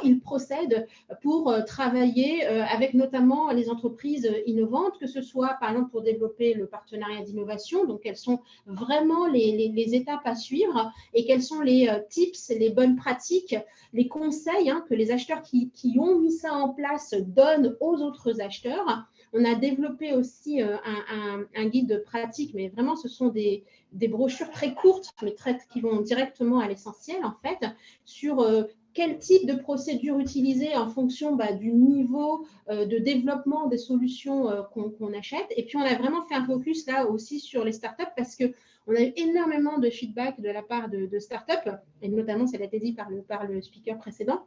ils procèdent pour travailler avec notamment les entreprises innovantes, que ce soit par exemple pour développer le partenariat d'innovation, donc quelles sont vraiment les étapes à suivre et quels sont les tips, les bonnes pratiques, les conseils que les acheteurs qui ont mis ça en place donnent aux autres acheteurs. On a développé aussi un guide pratique, mais vraiment ce sont des brochures très courtes, mais qui vont directement à l'essentiel, en fait, sur quel type de procédure utiliser en fonction du niveau de développement des solutions qu'on achète. Et puis, on a vraiment fait un focus là aussi sur les startups parce qu'on a eu énormément de feedback de la part de startups, et notamment, ça a été dit par le speaker précédent,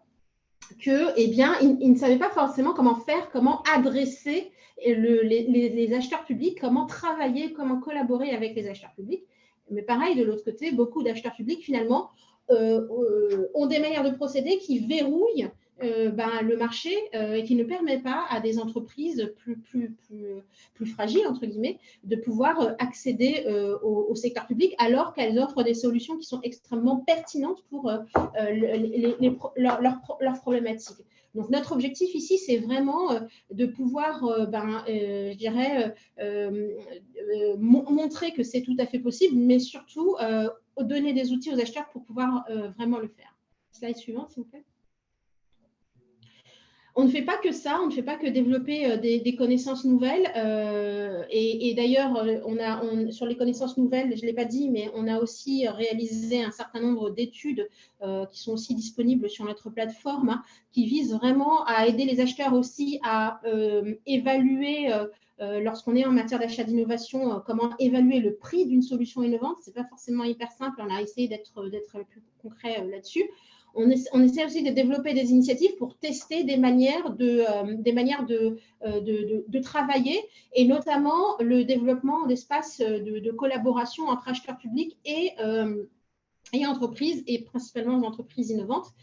qu'ils ne savaient pas forcément comment faire, comment adresser les acheteurs publics, comment travailler, comment collaborer avec les acheteurs publics. Mais pareil, de l'autre côté, beaucoup d'acheteurs publics, finalement, ont des manières de procéder qui verrouillent le marché et qui ne permettent pas à des entreprises plus fragiles, entre guillemets, de pouvoir accéder au secteur public alors qu'elles offrent des solutions qui sont extrêmement pertinentes pour leurs problématiques. Donc, notre objectif ici, c'est vraiment de pouvoir, je dirais, montrer que c'est tout à fait possible, mais surtout donner des outils aux acheteurs pour pouvoir vraiment le faire. Slide suivante, s'il vous plaît. On ne fait pas que ça, on ne fait pas que développer des connaissances nouvelles. Et d'ailleurs, sur les connaissances nouvelles, je ne l'ai pas dit, mais on a aussi réalisé un certain nombre d'études qui sont aussi disponibles sur notre plateforme, qui visent vraiment à aider les acheteurs aussi à évaluer, lorsqu'on est en matière d'achat d'innovation, comment évaluer le prix d'une solution innovante. Ce n'est pas forcément hyper simple, on a essayé d'être plus concret là-dessus. On essaie aussi de développer des initiatives pour tester des manières de travailler et notamment le développement d'espaces de collaboration entre acheteurs publics et entreprises et principalement entreprises innovantes.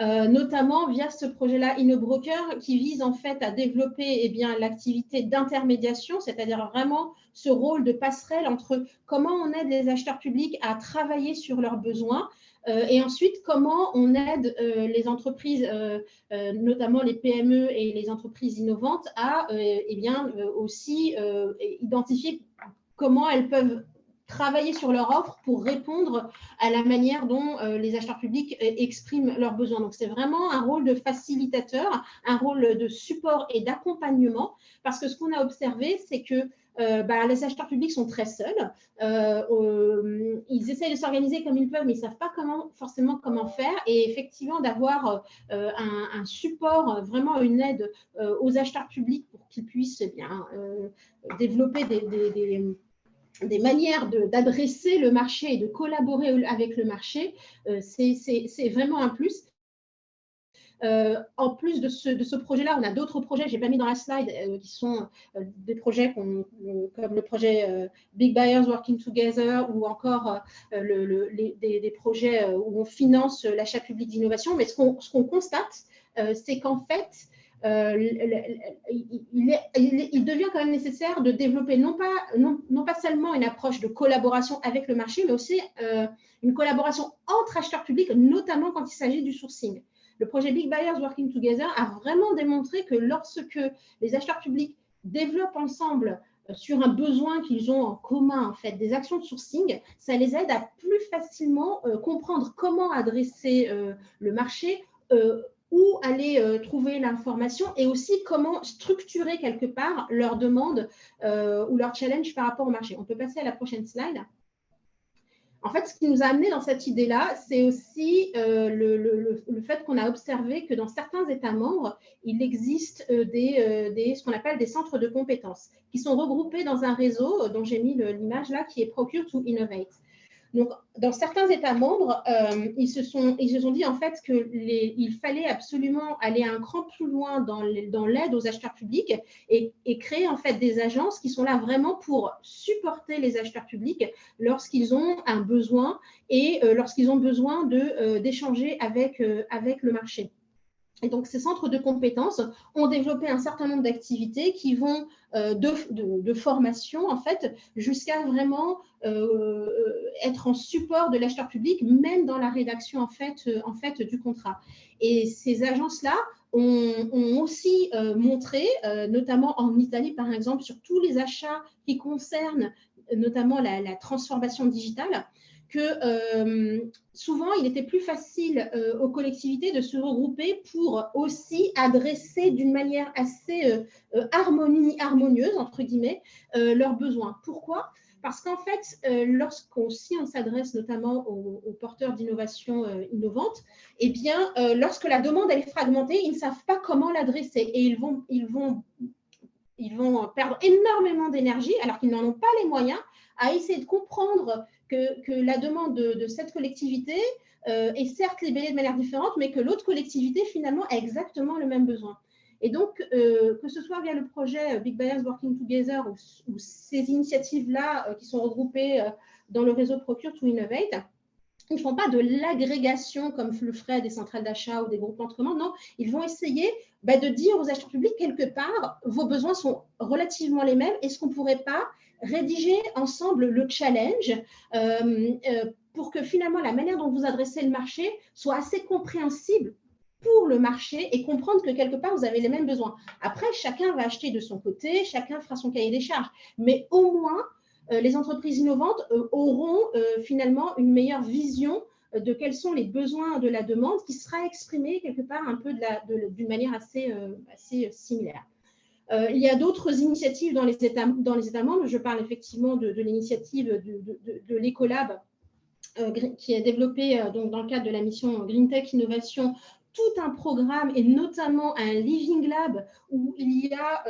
Notamment via ce projet-là InnoBroker qui vise en fait à développer l'activité d'intermédiation, c'est-à-dire vraiment ce rôle de passerelle entre comment on aide les acheteurs publics à travailler sur leurs besoins et ensuite comment on aide les entreprises, notamment les PME et les entreprises innovantes à aussi identifier comment elles peuvent travailler sur leur offre pour répondre à la manière dont les acheteurs publics expriment leurs besoins. Donc, c'est vraiment un rôle de facilitateur, un rôle de support et d'accompagnement, parce que ce qu'on a observé, c'est que les acheteurs publics sont très seuls. Ils essayent de s'organiser comme ils peuvent, mais ils ne savent pas forcément comment faire. Et effectivement, d'avoir un support, vraiment une aide aux acheteurs publics pour qu'ils puissent développer des manières d'adresser le marché et de collaborer avec le marché, c'est vraiment un plus. En plus de ce projet-là, on a d'autres projets, je n'ai pas mis dans la slide, qui sont des projets comme le projet Big Buyers Working Together ou encore des projets où on finance l'achat public d'innovation. Mais ce qu'on constate, c'est qu'en fait, il devient quand même nécessaire de développer non pas seulement une approche de collaboration avec le marché, mais aussi une collaboration entre acheteurs publics, notamment quand il s'agit du sourcing. le projet Big Buyers Working Together a vraiment démontré que lorsque les acheteurs publics développent ensemble sur un besoin qu'ils ont en commun, en fait, des actions de sourcing, ça les aide à plus facilement comprendre comment adresser le marché, où aller trouver l'information et aussi comment structurer quelque part leurs demandes ou leurs challenges par rapport au marché. On peut passer à la prochaine slide. En fait, ce qui nous a amené dans cette idée-là, c'est aussi le fait qu'on a observé que dans certains États membres, il existe ce qu'on appelle des centres de compétences qui sont regroupés dans un réseau dont j'ai mis l'image là, qui est Procure to Innovate. Donc, dans certains États membres, ils se sont dit en fait qu'il fallait absolument aller un cran plus loin dans l'aide aux acheteurs publics et créer en fait des agences qui sont là vraiment pour supporter les acheteurs publics lorsqu'ils ont un besoin et lorsqu'ils ont besoin d'échanger avec le marché. Et donc, ces centres de compétences ont développé un certain nombre d'activités qui vont de formation, en fait, jusqu'à vraiment être en support de l'acheteur public, même dans la rédaction, en fait, du contrat. Et ces agences-là ont aussi montré, notamment en Italie, par exemple, sur tous les achats qui concernent notamment la transformation digitale, que souvent, il était plus facile aux collectivités de se regrouper pour aussi adresser d'une manière assez harmonieuse, entre guillemets, leurs besoins. Pourquoi ? Parce qu'en fait, si on s'adresse notamment aux porteurs d'innovation innovantes, eh bien, lorsque la demande elle est fragmentée, ils ne savent pas comment l'adresser et ils vont perdre énormément d'énergie alors qu'ils n'en ont pas les moyens à essayer de comprendre que la demande de cette collectivité est certes libellée de manière différente, mais que l'autre collectivité, finalement, a exactement le même besoin. Et donc, que ce soit via le projet Big Buyers Working Together ou ces initiatives-là qui sont regroupées dans le réseau Procure to Innovate, ils ne font pas de l'agrégation comme le feraient des centrales d'achat ou des groupements de commandes. Non, ils vont essayer de dire aux acheteurs publics, quelque part, vos besoins sont relativement les mêmes. Est-ce qu'on ne pourrait pas rédiger ensemble le challenge pour que finalement la manière dont vous adressez le marché soit assez compréhensible pour le marché et comprendre que quelque part, vous avez les mêmes besoins. Après, chacun va acheter de son côté, chacun fera son cahier des charges. Mais au moins, les entreprises innovantes auront finalement une meilleure vision de quels sont les besoins de la demande qui sera exprimée quelque part un peu d'une manière assez similaire. Il y a d'autres initiatives dans les États membres. Je parle effectivement de l'initiative de l'Ecolab qui est développée donc dans le cadre de la mission Green Tech Innovation, tout un programme et notamment un Living Lab où il y a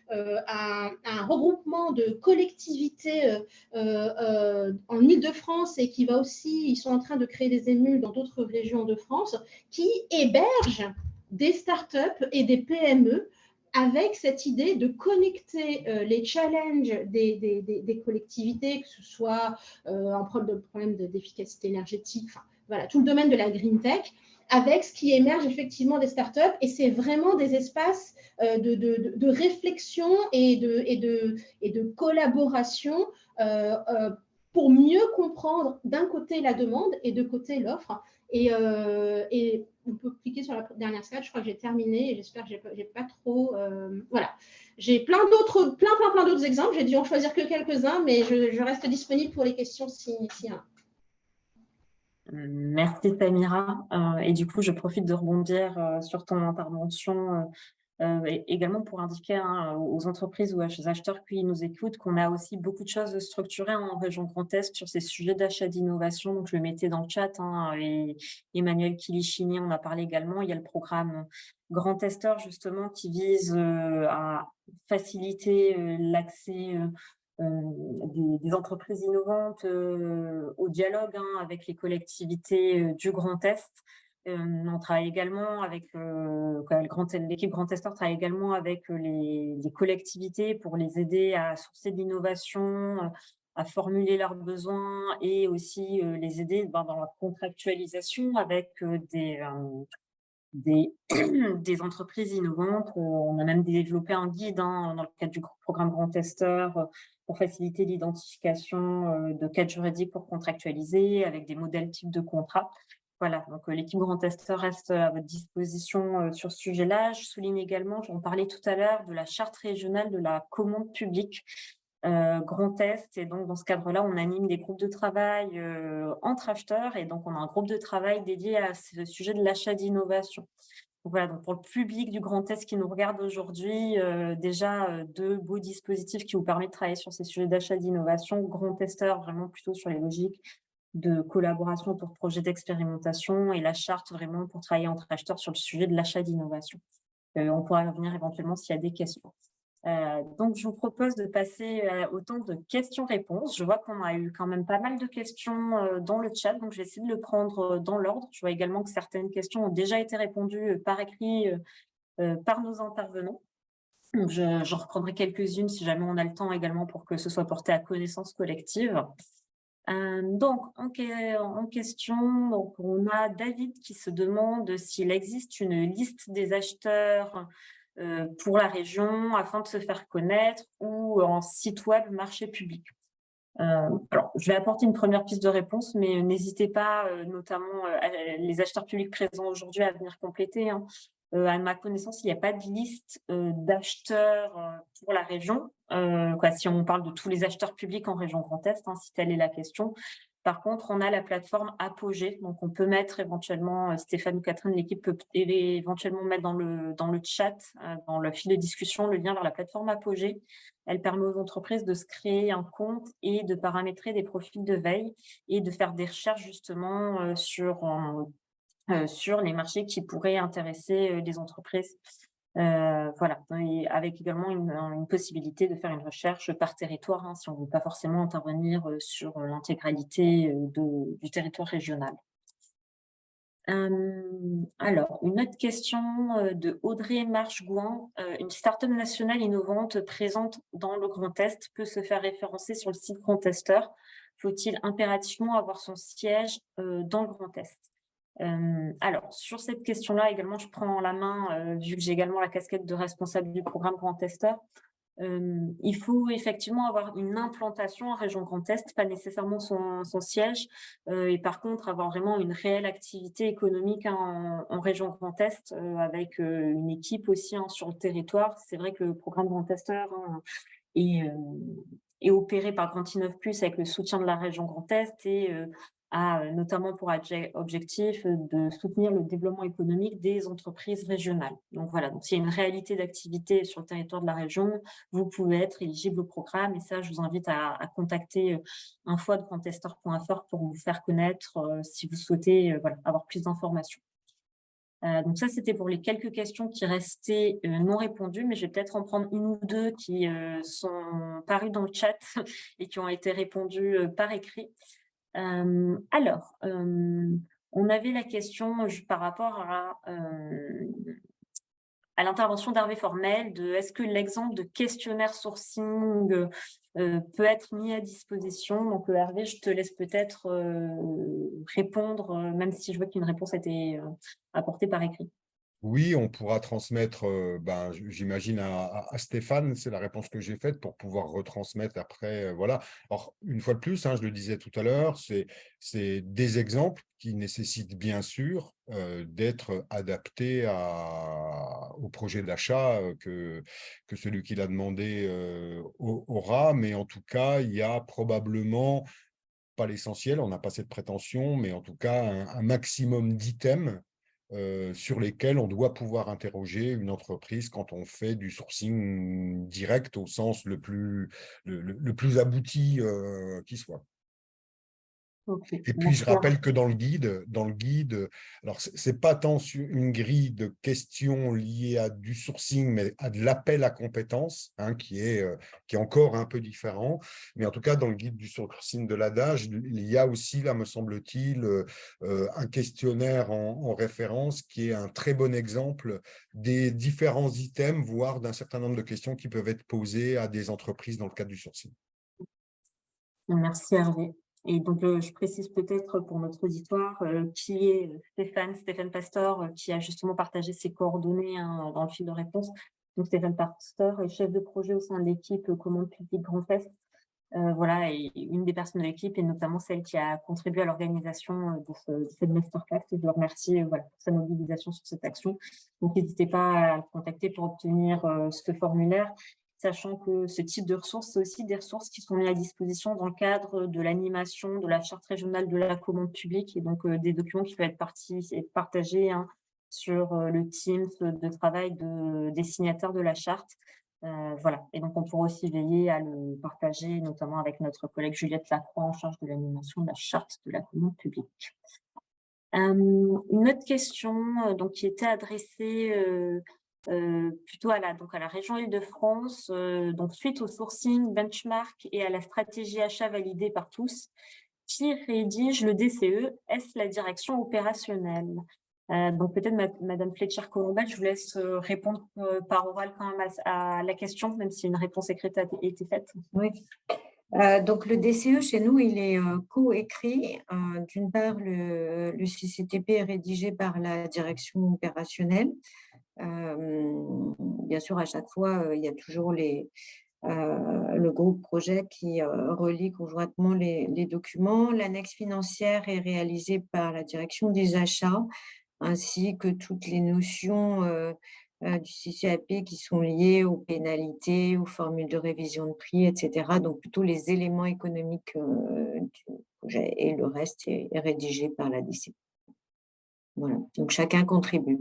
un regroupement de collectivités en Île-de-France et qui va aussi, ils sont en train de créer des émules dans d'autres régions de France qui hébergent des startups et des PME avec cette idée de connecter les challenges des collectivités, que ce soit un problème d'efficacité énergétique, enfin, voilà, tout le domaine de la green tech, avec ce qui émerge effectivement des startups. Et c'est vraiment des espaces de réflexion et de collaboration pour mieux comprendre d'un côté la demande et de côté l'offre. Et on peut cliquer sur la dernière slide, je crois que j'ai terminé et j'espère que j'ai pas trop… voilà. J'ai plein d'autres exemples, j'ai dû en choisir que quelques-uns, mais je reste disponible pour les questions s'il y en a. Merci Samira. Et du coup, je profite de rebondir sur ton intervention également pour indiquer aux entreprises ou aux acheteurs qui nous écoutent qu'on a aussi beaucoup de choses structurées en région Grand Est sur ces sujets d'achat d'innovation. Donc, je le mettais dans le chat. Et Emmanuel Kilichini en a parlé également. Il y a le programme Grand Esteur, justement, qui vise à faciliter l'accès des entreprises innovantes au dialogue avec les collectivités du Grand Est. On travaille également avec l'équipe Grand Esteur travaille également avec les collectivités pour les aider à sourcer de l'innovation, à formuler leurs besoins et aussi les aider dans la contractualisation avec des entreprises innovantes. On a même développé un guide dans le cadre du programme Grand Esteur pour faciliter l'identification de cadres juridiques pour contractualiser avec des modèles types de contrats. Voilà, donc l'équipe Grand Est reste à votre disposition sur ce sujet-là. Je souligne également, j'en parlais tout à l'heure, de la charte régionale de la commande publique Grand Est. Et donc, dans ce cadre-là, on anime des groupes de travail entre acheteurs. Et donc, on a un groupe de travail dédié à ce sujet de l'achat d'innovation. Donc, voilà, donc pour le public du Grand Est qui nous regarde aujourd'hui, déjà deux beaux dispositifs qui vous permettent de travailler sur ces sujets d'achat d'innovation. Grand Esteur, vraiment plutôt sur les logiques de collaboration pour projets d'expérimentation, et la charte vraiment pour travailler entre acheteurs sur le sujet de l'achat d'innovation. On pourra y revenir éventuellement s'il y a des questions. Donc, je vous propose de passer au temps de questions-réponses. Je vois qu'on a eu quand même pas mal de questions dans le chat, donc je vais essayer de le prendre dans l'ordre. Je vois également que certaines questions ont déjà été répondues par écrit par nos intervenants. Donc, j'en reprendrai quelques-unes si jamais on a le temps également pour que ce soit porté à connaissance collective. Donc, en question, donc, on a David qui se demande s'il existe une liste des acheteurs pour la région afin de se faire connaître, ou en site web marché public. Alors, je vais apporter une première piste de réponse, mais n'hésitez pas, notamment les acheteurs publics présents aujourd'hui, à venir compléter, hein. À ma connaissance, il n'y a pas de liste d'acheteurs pour la région, si on parle de tous les acheteurs publics en région Grand Est, hein, si telle est la question. Par contre, on a la plateforme Apogée, donc on peut mettre éventuellement, Stéphane ou Catherine, l'équipe peut éventuellement mettre dans le chat, dans le fil de discussion, le lien vers la plateforme Apogée. Elle permet aux entreprises de se créer un compte et de paramétrer des profils de veille et de faire des recherches justement sur les marchés qui pourraient intéresser les entreprises. Voilà, et avec également une possibilité de faire une recherche par territoire, hein, si on ne veut pas forcément intervenir sur l'intégralité du territoire régional. Alors, une autre question de Audrey Marche-Gouin. Une start-up nationale innovante présente dans le Grand Est peut se faire référencer sur le site Grand Esteur. Faut-il impérativement avoir son siège dans le Grand Est? Alors, sur cette question-là également, je prends la main, vu que j'ai également la casquette de responsable du programme Grand Esteur. Il faut effectivement avoir une implantation en région Grand Est, pas nécessairement son siège, et par contre avoir vraiment une réelle activité économique, hein, en région Grand Est, avec une équipe aussi, hein, sur le territoire. C'est vrai que le programme Grand Esteur, hein, est opéré par Grand Innov Plus avec le soutien de la région Grand Est, et a notamment pour objectif de soutenir le développement économique des entreprises régionales. Donc voilà, donc s'il y a une réalité d'activité sur le territoire de la région, vous pouvez être éligible au programme, et ça, je vous invite à contacter info@grandesteur.fr pour vous faire connaître si vous souhaitez avoir plus d'informations. Donc ça, c'était pour les quelques questions qui restaient non répondues, mais je vais peut-être en prendre une ou deux qui sont parues dans le chat et qui ont été répondues par écrit. Alors, on avait la question par rapport à l'intervention d'Hervé Formel, de est-ce que l'exemple de questionnaire sourcing peut être mis à disposition. Donc Hervé, je te laisse peut-être répondre, même si je vois qu'une réponse a été apportée par écrit. Oui, on pourra transmettre, j'imagine, à Stéphane, c'est la réponse que j'ai faite, pour pouvoir retransmettre après. Voilà. Alors, une fois de plus, hein, je le disais tout à l'heure, c'est des exemples qui nécessitent bien sûr d'être adaptés au projet d'achat que celui qui l'a demandé aura. Mais en tout cas, il y a probablement, pas l'essentiel, on n'a pas cette prétention, mais en tout cas un maximum d'items sur lesquels on doit pouvoir interroger une entreprise quand on fait du sourcing direct au sens le plus abouti qui soit. Okay. Et puis, je rappelle que dans le guide, alors c'est pas tant une grille de questions liées à du sourcing, mais à de l'appel à compétences, hein, qui est encore un peu différent. Mais en tout cas, dans le guide du sourcing de l'ADAGE, il y a aussi, là, me semble-t-il, un questionnaire en référence qui est un très bon exemple des différents items, voire d'un certain nombre de questions qui peuvent être posées à des entreprises dans le cadre du sourcing. Merci Hervé. Et donc, je précise peut-être pour notre auditoire qui est Stéphane Pastor, qui a justement partagé ses coordonnées, hein, dans le fil de réponse. Donc, Stéphane Pastor est chef de projet au sein de l'équipe Commande publique Grand Est, Voilà, et une des personnes de l'équipe est notamment celle qui a contribué à l'organisation de cette masterclass, et je le remercie voilà, pour sa mobilisation sur cette action. Donc, n'hésitez pas à le contacter pour obtenir ce formulaire, sachant que ce type de ressources, c'est aussi des ressources qui sont mises à disposition dans le cadre de l'animation de la charte régionale de la commande publique, et donc des documents qui peuvent être partagés sur le Teams de travail des signataires de la charte. Voilà, et donc on pourra aussi veiller à le partager, notamment avec notre collègue Juliette Lacroix en charge de l'animation de la charte de la commande publique. Une autre question donc, qui était adressée plutôt à la région Île-de-France, donc suite au sourcing, benchmark et à la stratégie achat validée par tous, qui rédige le DCE? Est-ce la direction opérationnelle? Donc peut-être Madame Fletcher-Colombel, je vous laisse répondre par oral quand même à la question, même si une réponse écrite a été faite. Oui. Donc, le DCE, chez nous, il est co-écrit. D'une part, le CCTP est rédigé par la direction opérationnelle. Bien sûr, à chaque fois, il y a toujours le groupe projet qui relie conjointement les documents. L'annexe financière est réalisée par la direction des achats, ainsi que toutes les notions du CCAP qui sont liées aux pénalités, aux formules de révision de prix, etc. Donc, plutôt les éléments économiques du projet, et le reste est rédigé par la DC. Voilà, donc chacun contribue.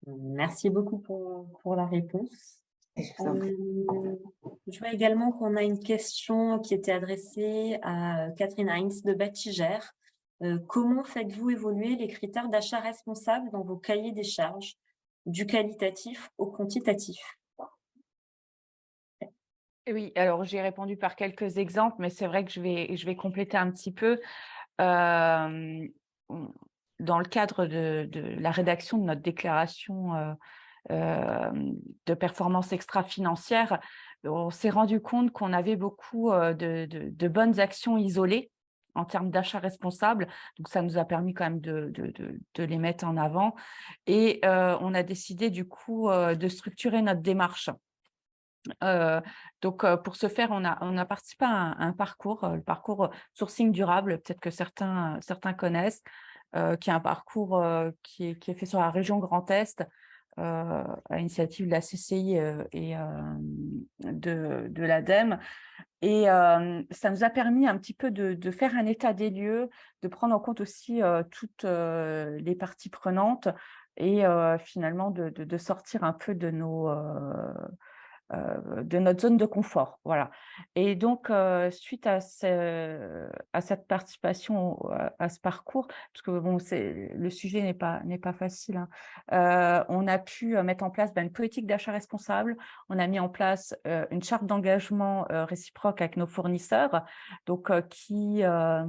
Merci beaucoup pour la réponse. Je vous en prie. Je vois également qu'on a une question qui était adressée à Catherine Heinz de Batigère. Comment faites-vous évoluer les critères d'achat responsable dans vos cahiers des charges, du qualitatif au quantitatif? Oui, alors j'ai répondu par quelques exemples, mais c'est vrai que je vais compléter un petit peu. Dans le cadre de la rédaction de notre déclaration de performance extra-financière, on s'est rendu compte qu'on avait beaucoup de bonnes actions isolées en termes d'achat responsable. Donc, ça nous a permis quand même de les mettre en avant. Et on a décidé du coup de structurer notre démarche. Donc, pour ce faire, on a participé à un parcours, le parcours sourcing durable, peut-être que certains connaissent, qui est un parcours qui est fait sur la région Grand Est, à l'initiative de la CCI et de l'ADEME. Et ça nous a permis un petit peu de faire un état des lieux, de prendre en compte aussi toutes les parties prenantes, et finalement de sortir un peu de notre zone de confort. Voilà. Et donc, suite à cette participation à ce parcours, parce que bon, le sujet n'est pas facile, hein, on a pu mettre en place une politique d'achat responsable. On a mis en place une charte d'engagement réciproque avec nos fournisseurs, donc qui a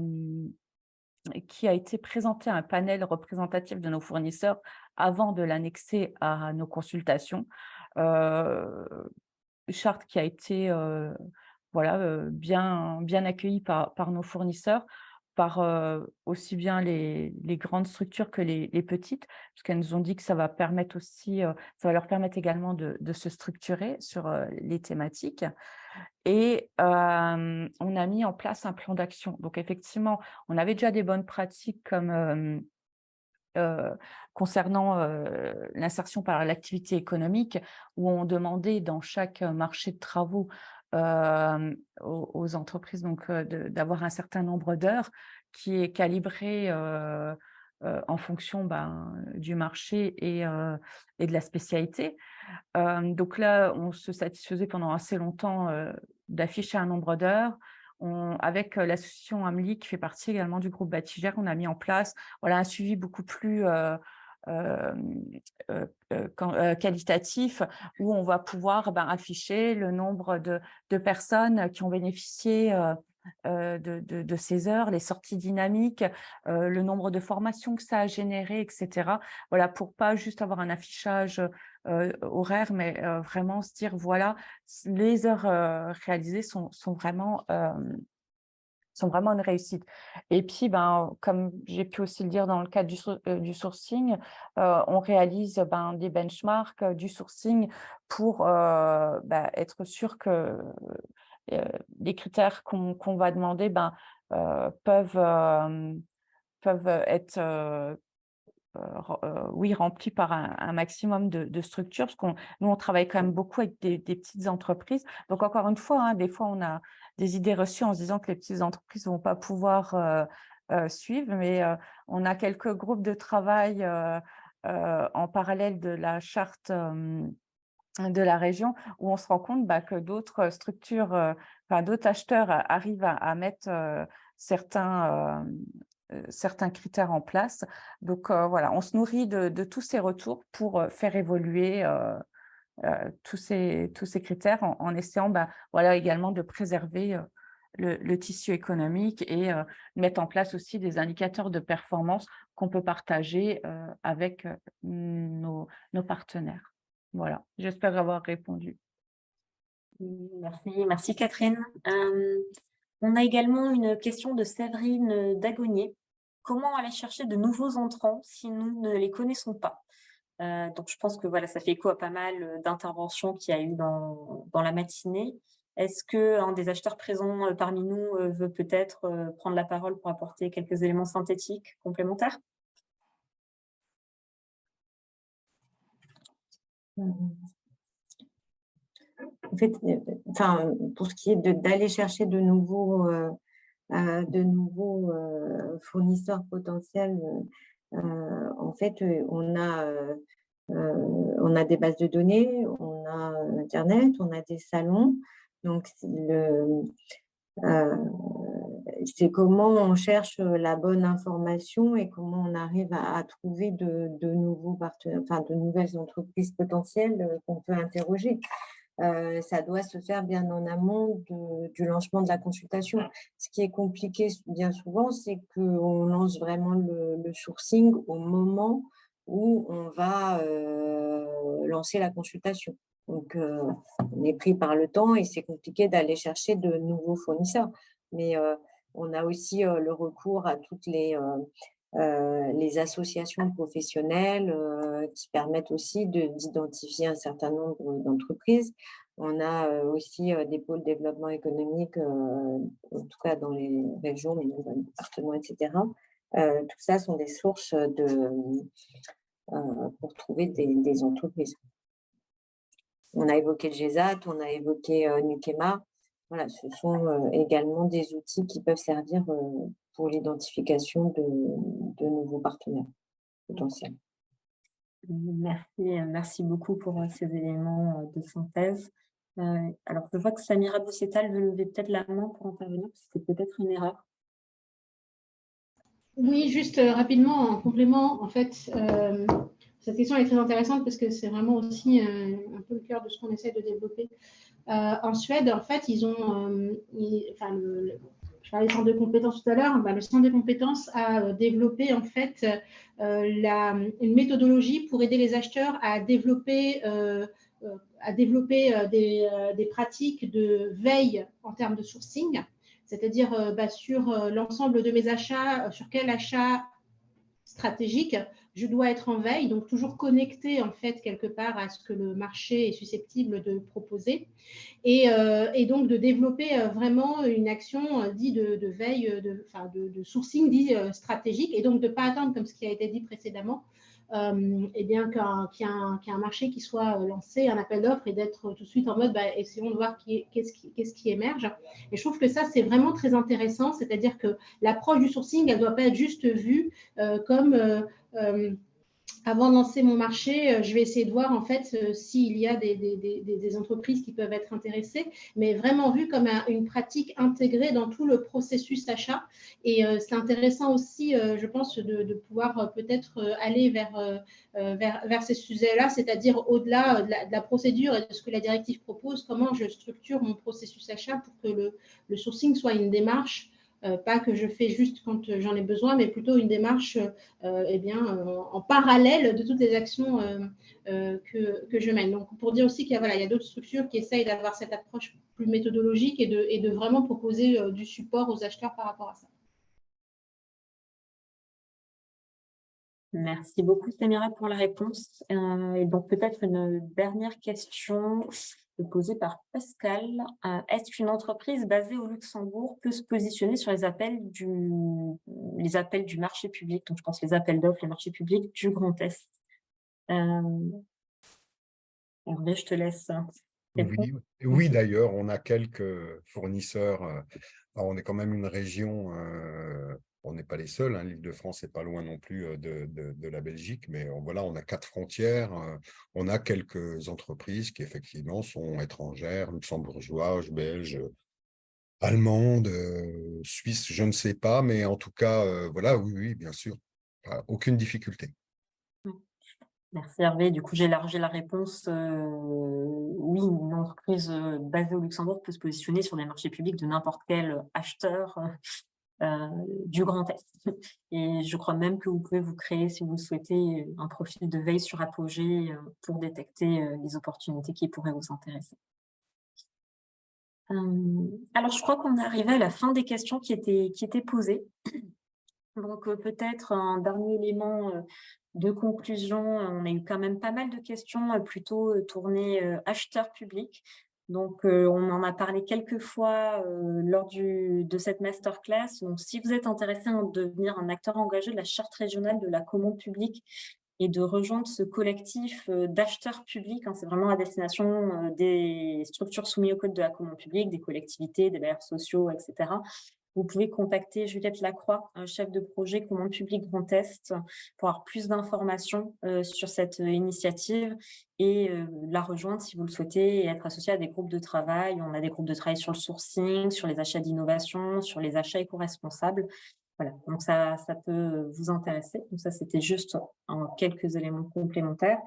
été présentée à un panel représentatif de nos fournisseurs avant de l'annexer à nos consultations. Charte qui a été bien accueillie par nos fournisseurs, par aussi bien les grandes structures que les petites, parce qu'elles nous ont dit que ça va permettre aussi, ça va leur permettre également de se structurer sur les thématiques. Et on a mis en place un plan d'action. Donc effectivement, on avait déjà des bonnes pratiques comme concernant l'insertion par l'activité économique, où on demandait dans chaque marché de travaux aux entreprises d'avoir un certain nombre d'heures qui est calibré en fonction du marché et de la spécialité. Donc là, on se satisfaisait pendant assez longtemps d'afficher un nombre d'heures. Avec l'association AMLI, qui fait partie également du groupe Batigère, on a mis en place un suivi beaucoup plus qualitatif, où on va pouvoir afficher le nombre de personnes qui ont bénéficié de ces heures, les sorties dynamiques, le nombre de formations que ça a généré, etc. Voilà, pour pas juste avoir un affichage horaire, mais vraiment se dire, voilà, les heures réalisées sont vraiment une réussite. Et puis, comme j'ai pu aussi le dire dans le cadre du sourcing, on réalise des benchmarks du sourcing pour être sûr que les critères qu'on va demander peuvent être oui, remplis par un maximum de structures, parce nous, on travaille quand même beaucoup avec des petites entreprises. Donc, encore une fois, des fois, on a des idées reçues en se disant que les petites entreprises ne vont pas pouvoir suivre, mais on a quelques groupes de travail en parallèle de la charte de la région, où on se rend compte que d'autres structures, d'autres acheteurs arrivent à mettre certains critères en place. Donc voilà, on se nourrit de tous ces retours pour faire évoluer tous ces critères en essayant voilà, également de préserver le tissu économique et mettre en place aussi des indicateurs de performance qu'on peut partager avec nos partenaires. Voilà, j'espère avoir répondu. Merci Catherine. On a également une question de Séverine Dagonier. Comment aller chercher de nouveaux entrants si nous ne les connaissons pas? Donc, je pense que voilà, ça fait écho à pas mal d'interventions qu'il y a eu dans la matinée. Est-ce qu'un des acheteurs présents parmi nous veut peut-être prendre la parole pour apporter quelques éléments synthétiques complémentaires? En fait, pour ce qui est d'aller chercher de nouveaux fournisseurs potentiels, en fait, on a des bases de données, on a Internet, on a des salons. Donc, c'est comment on cherche la bonne information et comment on arrive à trouver de nouveaux partenaires, de nouvelles entreprises potentielles qu'on peut interroger. Ça doit se faire bien en amont du lancement de la consultation. Ce qui est compliqué bien souvent, c'est qu'on lance vraiment le sourcing au moment où on va lancer la consultation. Donc, on est pris par le temps et c'est compliqué d'aller chercher de nouveaux fournisseurs. Mais on a aussi le recours à toutes les associations professionnelles qui permettent aussi d'identifier un certain nombre d'entreprises. On a aussi des pôles de développement économique, en tout cas dans les régions, mais dans les départements, etc. Tout ça sont des sources pour trouver des entreprises. On a évoqué le GESAT, on a évoqué Nukema. Voilà, ce sont également des outils qui peuvent servir pour l'identification de nouveaux partenaires potentiels. Merci beaucoup pour ces éléments de synthèse. Alors, je vois que Samira Boussetal veut lever peut-être la main pour intervenir, c'était peut-être une erreur. Oui, juste rapidement, en complément, en fait, cette question est très intéressante parce que c'est vraiment aussi un peu le cœur de ce qu'on essaie de développer. En Suède, en fait, ils ont, je parlais du centre de compétences tout à l'heure, le centre de compétences a développé en fait une méthodologie pour aider les acheteurs à développer des pratiques de veille en termes de sourcing, c'est-à-dire sur l'ensemble de mes achats, sur quel achat stratégique je dois être en veille, donc toujours connecté en fait quelque part à ce que le marché est susceptible de proposer, et donc de développer vraiment une action dite de veille, de sourcing dit stratégique, et donc de ne pas attendre, comme ce qui a été dit précédemment, qu'il y ait un marché qui soit lancé, un appel d'offres, et d'être tout de suite en mode essayons de voir qu'est-ce qui émerge. Et je trouve que ça, c'est vraiment très intéressant, c'est-à-dire que l'approche du sourcing, elle ne doit pas être juste vue comme avant de lancer mon marché, je vais essayer de voir en fait s'il y a des entreprises qui peuvent être intéressées, mais vraiment vu comme une pratique intégrée dans tout le processus achat. Et c'est intéressant aussi, je pense, de pouvoir peut-être aller vers ces sujets-là, c'est-à-dire au-delà de la procédure et de ce que la directive propose, comment je structure mon processus achat pour que le sourcing soit une démarche pas que je fais juste quand j'en ai besoin, mais plutôt une démarche en parallèle de toutes les actions que je mène. Donc, pour dire aussi qu'il y a d'autres structures qui essayent d'avoir cette approche plus méthodologique et de vraiment proposer du support aux acheteurs par rapport à ça. Merci beaucoup, Samira, pour la réponse. Et donc, peut-être une dernière question posée par Pascal. Est-ce qu'une entreprise basée au Luxembourg peut se positionner sur les appels du marché public, donc je pense les appels d'offres, les marchés publics du Grand Est? Hervé, je te laisse répondre. Oui, d'ailleurs, on a quelques fournisseurs. On est quand même une région, on n'est pas les seuls, hein, l'Île-de-France n'est pas loin non plus de la Belgique, mais voilà, on a 4 frontières. On a quelques entreprises qui effectivement sont étrangères, luxembourgeoises, belges, allemandes, suisses, je ne sais pas, mais en tout cas, voilà, oui, bien sûr, aucune difficulté. Merci Hervé. Du coup, j'ai élargi la réponse. Oui, une entreprise basée au Luxembourg peut se positionner sur des marchés publics de n'importe quel acheteur du Grand Est. Et je crois même que vous pouvez vous créer, si vous le souhaitez, un profil de veille sur Apogée pour détecter les opportunités qui pourraient vous intéresser. Alors, je crois qu'on est arrivé à la fin des questions qui étaient posées. Donc, peut-être un dernier élément de conclusion. On a eu quand même pas mal de questions plutôt tournées acheteurs publics. Donc, on en a parlé quelques fois lors de cette masterclass. Donc, si vous êtes intéressé à devenir un acteur engagé de la charte régionale de la commande publique et de rejoindre ce collectif d'acheteurs publics, c'est vraiment à destination des structures soumises au code de la commande publique, des collectivités, des bailleurs sociaux, etc. Vous pouvez contacter Juliette Lacroix, chef de projet commande publique Grand Est, pour avoir plus d'informations sur cette initiative et la rejoindre si vous le souhaitez et être associé à des groupes de travail. On a des groupes de travail sur le sourcing, sur les achats d'innovation, sur les achats éco-responsables. Voilà, donc ça peut vous intéresser. Donc ça, c'était juste en quelques éléments complémentaires.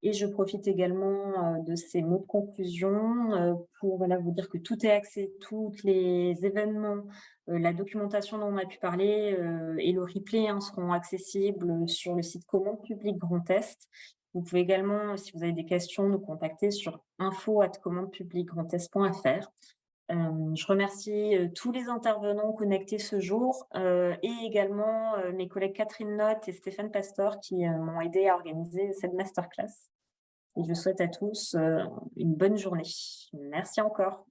Et je profite également de ces mots de conclusion pour vous dire que tout est axé, tous les événements, la documentation dont on a pu parler et le replay seront accessibles sur le site Commande Publique Grand Est. Vous pouvez également, si vous avez des questions, nous contacter sur info@commandepubliquegrandest.fr. Je remercie tous les intervenants connectés ce jour et également mes collègues Catherine Notte et Stéphane Pastor qui m'ont aidé à organiser cette masterclass. Et je souhaite à tous une bonne journée. Merci encore.